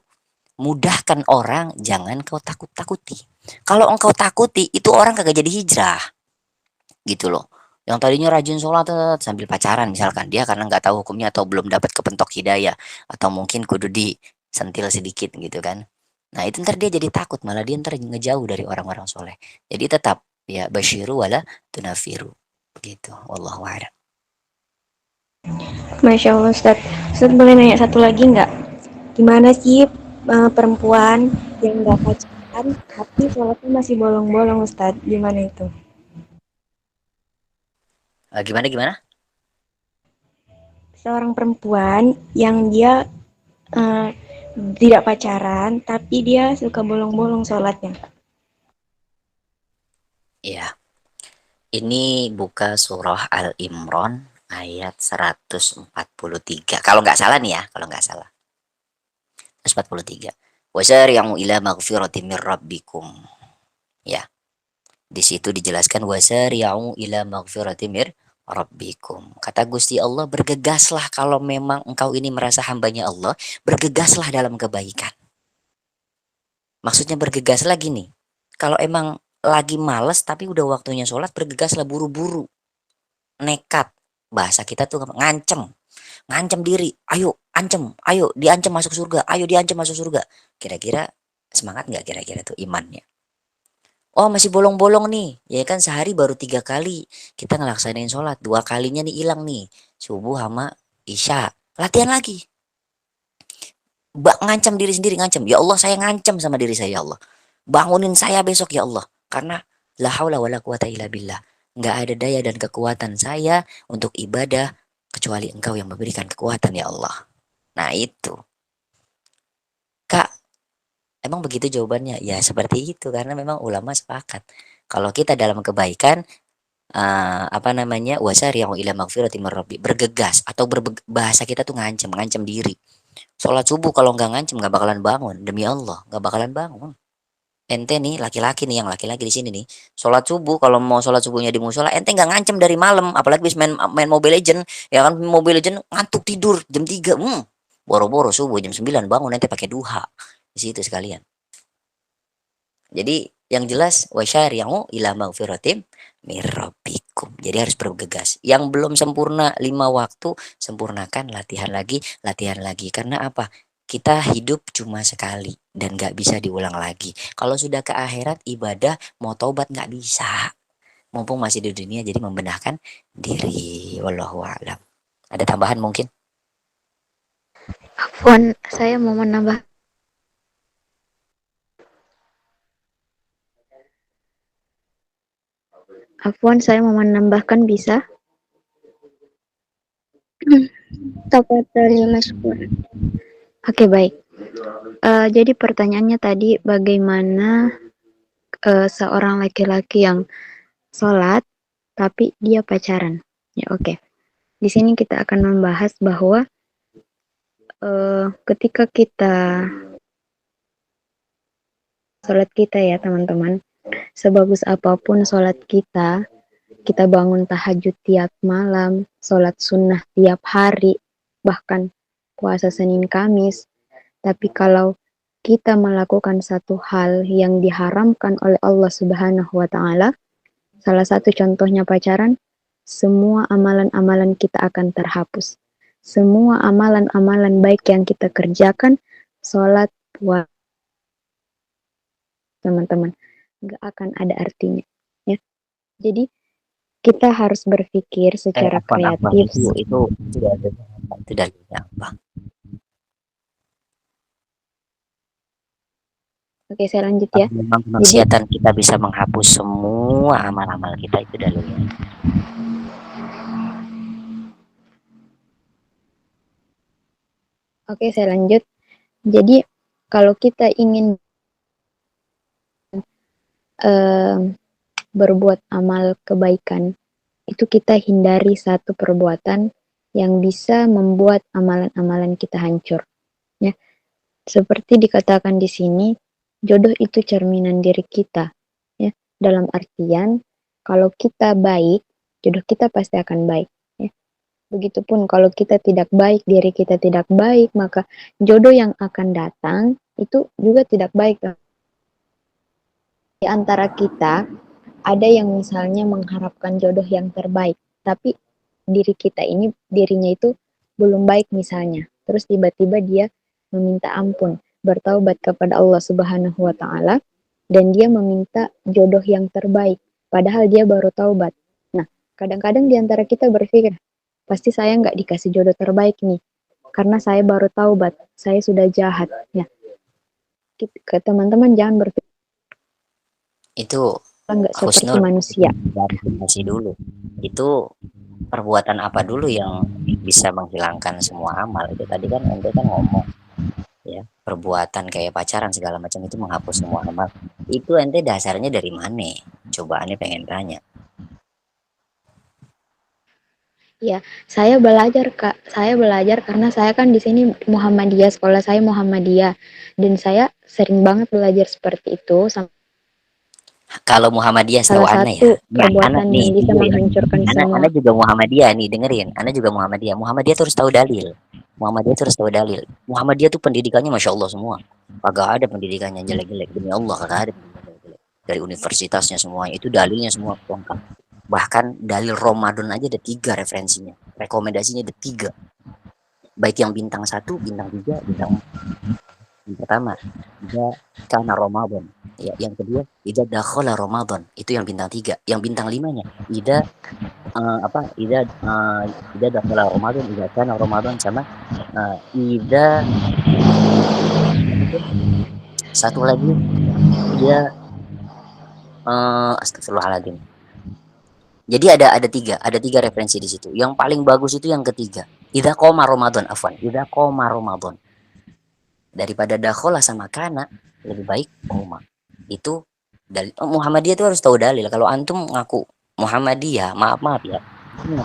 [SPEAKER 6] Mudahkan orang, jangan kau takut-takuti. Kalau engkau takuti, itu orang kagak jadi hijrah. Gitu loh. Yang tadinya rajin sholat sambil pacaran misalkan, dia karena nggak tahu hukumnya atau belum dapat kepentok hidayah, atau mungkin kudu disentil sedikit gitu kan. Nah itu ntar dia jadi takut, malah dia ntar ngejauh dari orang-orang soleh. Jadi tetap ya basyiru wala tunafiru. Gitu. Wallahu a'lam.
[SPEAKER 8] Masya Allah Ustaz. Ustaz boleh nanya satu lagi nggak? Gimana sih perempuan yang nggak pacaran tapi sholatnya masih bolong-bolong Ustaz? Gimana itu?
[SPEAKER 6] Gimana?
[SPEAKER 8] Seorang perempuan yang dia tidak pacaran tapi dia suka bolong-bolong sholatnya.
[SPEAKER 6] Iya. Ini buka surah Al-Imran ayat 143. Kalau nggak salah nih ya, kalau nggak salah. 143. Wasari'u ila maghfiratin mir rabbikum. Ya. Di situ dijelaskan wasari'u ila maghfiratin mir rabbikum. Kata Gusti Allah, bergegaslah kalau memang engkau ini merasa hambanya Allah, bergegaslah dalam kebaikan. Maksudnya bergegaslah gini. Kalau emang lagi males tapi udah waktunya sholat, bergegaslah buru-buru. Nekat. Bahasa kita tuh ngancem diri, ayo diancam masuk surga, ayo diancam masuk surga. Kira-kira semangat nggak kira-kira tuh imannya? Oh masih bolong-bolong nih, ya kan sehari baru 3 kali kita ngelaksanain sholat, 2 kalinya nih hilang nih, subuh sama isya, latihan lagi. Ngancam diri sendiri, ngancam, ya Allah saya ngancam sama diri saya, ya Allah bangunin saya besok ya Allah, karena la haula wala quwata illa billah, nggak ada daya dan kekuatan saya untuk ibadah kecuali engkau yang memberikan kekuatan ya Allah. Nah itu Kak, emang begitu jawabannya? Ya seperti itu, karena memang ulama sepakat kalau kita dalam kebaikan wasari'u ila magfirati mir rabbi, bergegas atau bahasa kita tuh ngancem diri. Sholat subuh kalau nggak ngancem nggak bakalan bangun, demi Allah nggak bakalan bangun. Ente nih laki-laki nih, yang laki-laki di sini nih, sholat subuh kalau mau sholat subuhnya di musola, ente nggak ngancem dari malam, apalagi bis main Mobile Legend, ya kan, Mobile Legend ngantuk tidur jam 3, boro-boro subuh jam 9 bangun, ente pakai duha di situ sekalian. Jadi yang jelas wasyari'u ila maghfiratim mir rabbikum. Jadi harus bergegas. Yang belum sempurna 5 waktu, sempurnakan, latihan lagi. Karena apa? Kita hidup cuma sekali dan gak bisa diulang lagi. Kalau sudah ke akhirat ibadah mau taubat gak bisa. Mumpung masih di dunia, jadi membenahkan diri. Wallahu a'lam. Ada tambahan mungkin?
[SPEAKER 4] Afwan, saya mau menambah. Afwan, saya mau menambahkan bisa?
[SPEAKER 5] Tafadhali mashkur.
[SPEAKER 4] Oke, baik. Jadi pertanyaannya tadi bagaimana seorang laki-laki yang sholat tapi dia pacaran. Ya, oke. Di sini kita akan membahas bahwa ketika kita sholat kita ya teman-teman, sebagus apapun sholat kita, kita bangun tahajud tiap malam, sholat sunnah tiap hari, bahkan puasa Senin Kamis, tapi kalau kita melakukan satu hal yang diharamkan oleh Allah Subhanahu wa Ta'ala, salah satu contohnya pacaran, semua amalan-amalan kita akan terhapus. Semua amalan-amalan baik yang kita kerjakan, sholat, puasa, teman-teman, nggak akan ada artinya. Ya. Jadi kita harus berpikir secara kreatif.
[SPEAKER 6] Itu dalilnya apa?
[SPEAKER 4] Oke, saya lanjut ya.
[SPEAKER 6] Memang kemaksiatan kita bisa menghapus semua amal-amal kita, itu dalilnya.
[SPEAKER 4] Oke, saya lanjut. Jadi kalau kita ingin berbuat amal kebaikan, itu kita hindari satu perbuatan yang bisa membuat amalan-amalan kita hancur. Ya, seperti dikatakan di sini, jodoh itu cerminan diri kita. Ya, dalam artian kalau kita baik, jodoh kita pasti akan baik. Ya. Begitupun kalau kita tidak baik, diri kita tidak baik, maka jodoh yang akan datang itu juga tidak baik. Di antara kita ada yang misalnya mengharapkan jodoh yang terbaik, tapi dirinya itu belum baik misalnya. Terus tiba-tiba dia meminta ampun, bertaubat kepada Allah Subhanahu wa Ta'ala, dan dia meminta jodoh yang terbaik, padahal dia baru taubat. Nah, kadang-kadang di antara kita berpikir, pasti saya nggak dikasih jodoh terbaik nih, karena saya baru taubat, saya sudah jahat. Ya, ke teman-teman jangan berpikir
[SPEAKER 6] itu
[SPEAKER 4] nggak seperti manusia.
[SPEAKER 6] Klarifikasi dulu. Itu perbuatan apa dulu yang bisa menghilangkan semua amal? Itu tadi kan ente kan ngomong ya, perbuatan kayak pacaran segala macam itu menghapus semua amal. Itu ente dasarnya dari mana? Coba ane pengen tanya.
[SPEAKER 4] Ya, saya belajar Kak. Saya belajar karena saya kan di sini Muhammadiyah, sekolah saya Muhammadiyah, dan saya sering banget belajar seperti itu.
[SPEAKER 6] Kalau Muhammadiyah setahu
[SPEAKER 4] Salah
[SPEAKER 6] Ana
[SPEAKER 4] satu
[SPEAKER 6] ya,
[SPEAKER 4] perbuatan yang bisa menghancurkan semua.
[SPEAKER 6] Ana juga Muhammadiyah nih, dengerin. Ana juga Muhammadiyah. Muhammadiyah tuh harus tahu dalil. Muhammadiyah tuh harus tahu dalil. Muhammadiyah tuh pendidikannya Masya Allah semua. Kagak ada pendidikannya jelek-jelek. Demi Allah kagak ada pendidikan jelek. Dari universitasnya semuanya, itu dalilnya semua lengkap. Bahkan dalil Ramadan aja ada 3 referensinya. Rekomendasinya ada 3. Baik yang bintang 1, bintang 3, bintang yang pertama, idza kana Ramadan. Ya, yang kedua, idza dakhala Ramadan. Itu yang bintang 3. Yang bintang 5-nya, idza idza dakhala Ramadan, idza kana Ramadan, sama idza satu lagi dia astagfirullahaladzim. Jadi ada 3 referensi di situ. Yang paling bagus itu yang ketiga. Idza qoma Ramadan, afwan. Idza qoma Ramadan. Daripada dakhala sama kana, lebih baik qoma. Itu dalil. Muhammadiyah itu harus tahu dalil. Kalau antum ngaku Muhammadiyah, maaf ya. Antum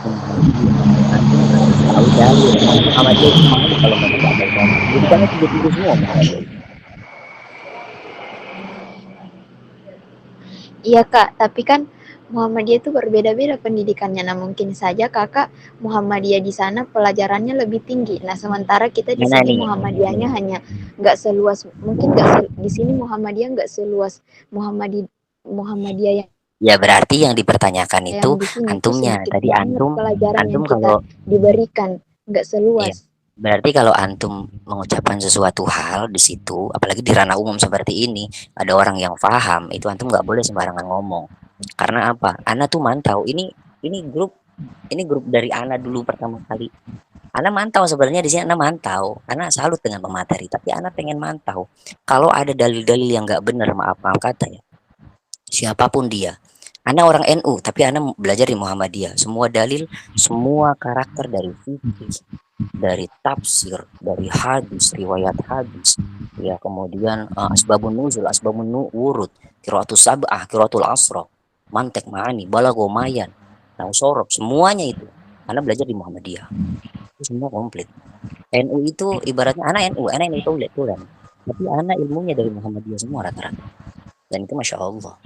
[SPEAKER 6] harus tahu dalil. Muhammadiyah itu malu kalau nggak tahu dalil. Jadi kan tiga semua Muhammadiyah.
[SPEAKER 4] Iya Kak, tapi kan Muhammadiyah itu berbeda-beda pendidikannya. Nah, mungkin saja Kakak Muhammadiyah di sana pelajarannya lebih tinggi. Nah, sementara kita di sini Muhammadiyahnya hanya nggak seluas, mungkin di sini Muhammadiyah nggak seluas Muhammadiyah yang.
[SPEAKER 6] Ya, berarti yang dipertanyakan itu antumnya. Tadi antum kalau
[SPEAKER 4] diberikan nggak seluas.
[SPEAKER 6] Ya, berarti kalau antum mengucapkan sesuatu hal di situ, apalagi di ranah umum seperti ini, ada orang yang paham, itu antum nggak boleh sembarangan ngomong. Karena apa? Ana tuh mantau ini grup Ini grup dari Ana dulu pertama kali. Ana mantau sebenarnya di sini Ana mantau. Ana salut dengan pemateri, tapi Ana pengen mantau. Kalau ada dalil-dalil yang nggak benar, maaf kata ya. Siapapun dia. Ana orang NU, tapi Ana belajar di Muhammadiyah. Semua dalil, semua karakter dari fikih, dari tafsir, dari hadis, riwayat hadis, ya kemudian asbabun nuzul, asbabun wurud, qiraatus sab'ah, qiraatul asra, mantek ma'ani, balago mayan, nausorob, semuanya itu. Ana belajar di Muhammadiyah. Itu semua komplit. NU itu ibaratnya anak NU tulen. Tapi anak ilmunya dari Muhammadiyah semua rata-rata. Dan itu Masya Allah.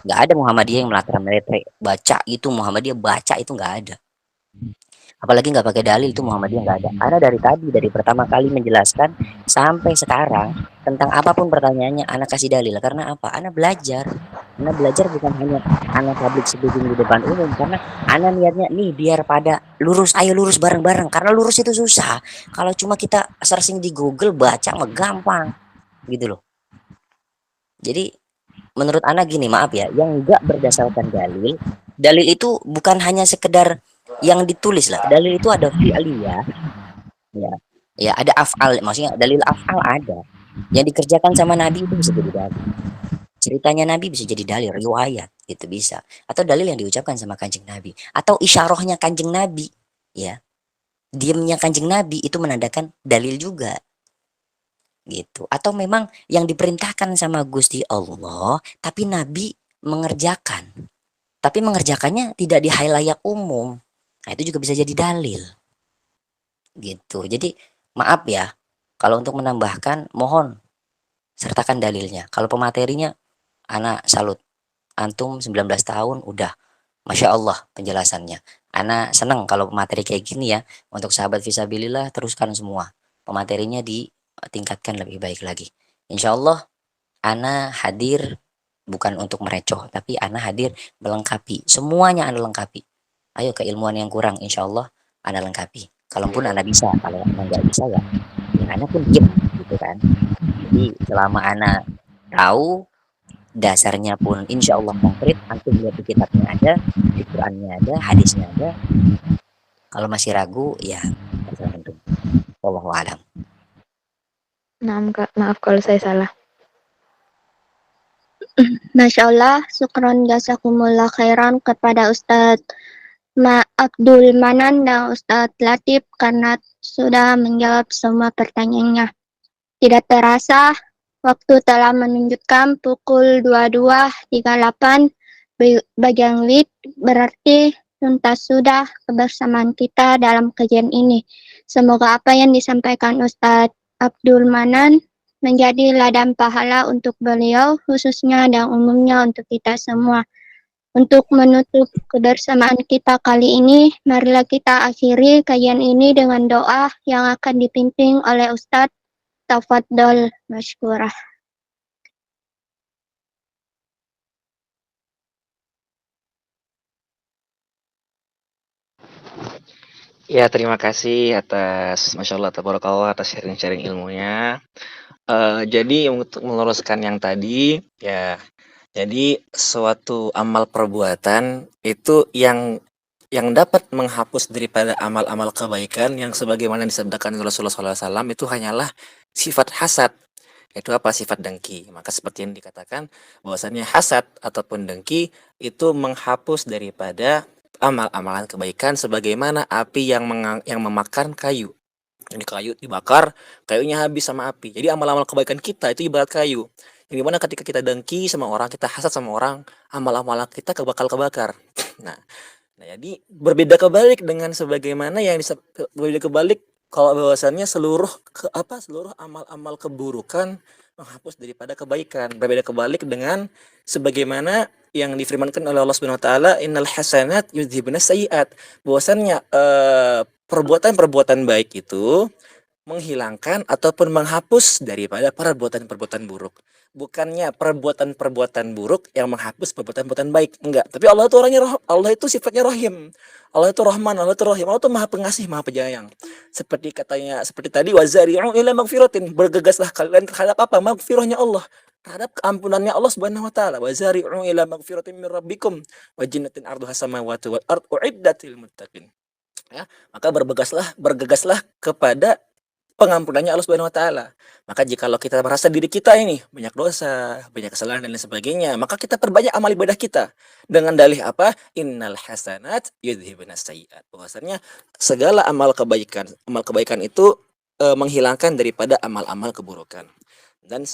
[SPEAKER 6] Nggak ada Muhammadiyah yang meletre baca itu, Muhammadiyah baca itu nggak ada. Apalagi nggak pakai dalil, itu Muhammadiyah nggak ada. Ana dari tadi, dari pertama kali menjelaskan sampai sekarang tentang apapun pertanyaannya, Ana kasih dalil. Karena apa? Ana belajar bukan hanya Ana public speaking di depan umum, karena Ana niatnya nih biar pada lurus, ayo lurus bareng-bareng. Karena lurus itu susah. Kalau cuma kita searching di Google baca mah gampang, gitu loh. Jadi menurut Ana gini, maaf ya, yang nggak berdasarkan dalil itu bukan hanya sekedar yang ditulis lah. Dalil itu ada fi'liyah, ya, ya ada af'al, maksudnya dalil af'al ada. Yang dikerjakan sama Nabi itu bisa jadi dalil. Ceritanya Nabi bisa jadi dalil, riwayat itu bisa. Atau dalil yang diucapkan sama Kanjeng Nabi, atau isyarahnya Kanjeng Nabi, ya. Diamnya Kanjeng Nabi itu menandakan dalil juga. Gitu. Atau memang yang diperintahkan sama Gusti Allah, tapi Nabi mengerjakan. Tapi mengerjakannya tidak di halayak umum. Nah, itu juga bisa jadi dalil. Gitu. Jadi maaf ya, kalau untuk menambahkan mohon sertakan dalilnya. Kalau pematerinya Ana salut. Antum 19 tahun udah Masya Allah penjelasannya. Ana seneng kalau pemateri kayak gini ya. Untuk sahabat fisabilillah teruskan semua. Pematerinya ditingkatkan lebih baik lagi. Insya Allah Ana hadir bukan untuk merecoh, tapi Ana hadir melengkapi. Semuanya Ana lengkapi. Ayo keilmuan yang kurang, insya Allah Ana lengkapi. Kalaupun Ana bisa, kalau Ana nggak bisa ya Ana pun diem gitu kan. Jadi selama Ana tahu dasarnya pun insya Allah konkret, antum lihat di kitabnya ada, di Qurannya ada, hadisnya ada. Kalau masih ragu, ya terserah antum. Wallahu a'lam.
[SPEAKER 4] Nah, Kak, maaf kalau saya salah.
[SPEAKER 5] Masya Allah, syukron jazakumullah khairan kepada Ustadz Abdul Manan dan Ustadz Latif karena sudah menjawab semua pertanyaannya. Tidak terasa, waktu telah menunjukkan pukul 22.38 bagian WIB, berarti tuntas sudah kebersamaan kita dalam kajian ini. Semoga apa yang disampaikan Ustadz Abdul Manan menjadi ladang pahala untuk beliau khususnya dan umumnya untuk kita semua. Untuk menutup kebersamaan kita kali ini, marilah kita akhiri kajian ini dengan doa yang akan dipimpin oleh Ustadz. Tafadhol mashkurah.
[SPEAKER 1] Ya, terima kasih atas Masya Allah, tabarakallah atas sharing-sharing ilmunya. Jadi untuk meluruskan yang tadi, ya, jadi suatu amal perbuatan itu yang dapat menghapus daripada amal-amal kebaikan yang sebagaimana disabdakan Rasulullah SAW itu hanyalah sifat hasad. Itu apa? Sifat dengki. Maka seperti yang dikatakan bahwasannya hasad ataupun dengki itu menghapus daripada amal-amalan kebaikan sebagaimana api yang memakan kayu. Ini kayu dibakar, kayunya habis sama api. Jadi amal-amal kebaikan kita itu ibarat kayu. Yang dimana ketika kita dengki sama orang, kita hasad sama orang, amal-amal kita bakal kebakar. Nah, jadi berbeda kebalik dengan sebagaimana yang berbeda kebalik kalau bahwasannya seluruh amal-amal keburukan menghapus daripada kebaikan. Berbeda kebalik dengan sebagaimana yang difirmankan oleh Allah Subhanahu wa taala, innal hasanat yudhibna sayyi'at. Bahwasannya perbuatan-perbuatan baik itu menghilangkan ataupun menghapus daripada perbuatan-perbuatan buruk. Bukannya perbuatan-perbuatan buruk yang menghapus perbuatan-perbuatan baik, enggak. Tapi Allah itu Allah itu sifatnya Rahim. Allah itu Rahman, Allah itu Rahim. Allah itu Maha Pengasih, Maha Penyayang. Seperti tadi wazari'u ila magfiratin, bergegaslah kalian terhadap apa? Magfirahnya Allah, terhadap keampunannya Allah Subhanahu wa taala. Wazari'u ila magfiratin min rabbikum wa jannatin 'arduha samawati wal ard uiddat lil muttaqin. Ya, maka bergegaslah kepada pengampunannya Allah Subhanahu wa taala. Maka jikalau kita merasa diri kita ini banyak dosa, banyak kesalahan dan lain sebagainya, maka kita perbanyak amal ibadah kita. Dengan dalih apa? Innal hasanat yudhibunas sayyi'at. Bahwasanya segala amal kebaikan itu menghilangkan daripada amal-amal keburukan. Dan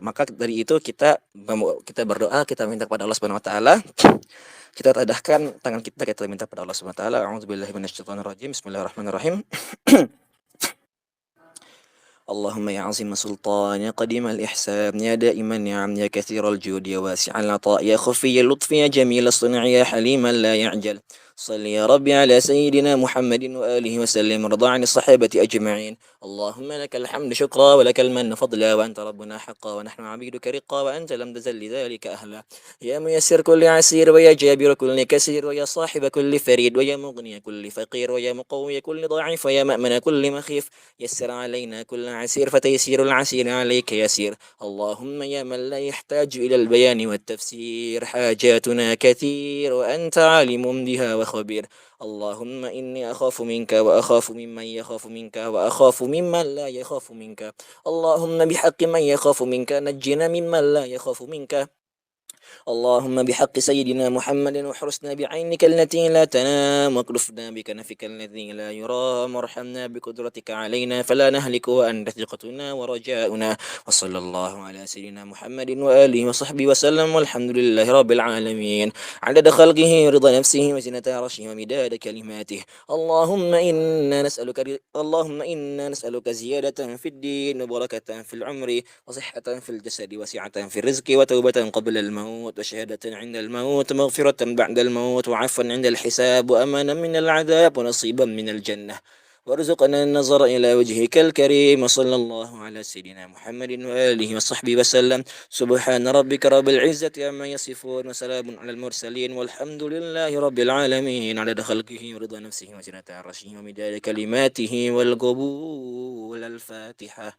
[SPEAKER 1] maka dari itu kita berdoa, kita minta kepada Allah Subhanahu wa taala. Kita tadahkan tangan kita minta kepada Allah Subhanahu wa taala. A'udzubillahi minasyaitonirrajim. Bismillahirrahmanirrahim. اللهم يا عظيم سلطان يا قديم الإحسان يا دائم النعم يا كثير الجود يا واسع العطاء يا خفي اللطف يا جميل الصنع يا حليما لا يعجل صل يا ربي على سيدنا محمد وآله وسلم وارض عن الصحابة أجمعين اللهم لك الحمد شكرا ولك المن فضلا وأنت ربنا حقا ونحن عبيدك رقا وأنت لم تزل لذلك أهلا يا ميسر كل عسير ويا جابر كل كسير ويا صاحب كل فريد ويا مغني كل فقير ويا مقوي كل ضعيف ويا مأمن كل مخيف يسر علينا كل عسير فتيسير العسير عليك يسير اللهم يا من لا يحتاج إلى البيان والتفسير حاجاتنا كثير وأنت عالم بها وخبير اللهم إني أخاف منك وأخاف ممن يخاف منك وأخاف ممن لا يخاف منك اللهم بحق من يخاف منك نجنا ممن لا يخاف منك اللهم بحق سيدنا محمد واحرسنا بعينك التي لا تنام واكلفنا بكنفك الذي لا يرام وارحمنا بقدرتك علينا فلا نهلك وأنت ثقتنا ورجاؤنا وصلى الله على سيدنا محمد وآله وصحبه وسلم والحمد لله رب العالمين عدد خلقه ورضا نفسه وزنة عرشه ومداد كلماته اللهم إنا نسألك زيادة في الدين وبركة في العمر وصحة في الجسد وسعة في الرزق وتوبة قبل الموت وشهادة عند الموت مغفرة بعد الموت وعفوا عند الحساب وأمانا من العذاب ونصيبا من الجنة وارزقنا النظر إلى وجهك الكريم وصلى الله على سيدنا محمد وآله وصحبه وسلم سبحان ربك رب العزة عما يصفون وسلام على المرسلين والحمد لله رب العالمين عدد خلقه ورضا نفسه وزنة عرشه ومداد كلماته والقبول الفاتحة.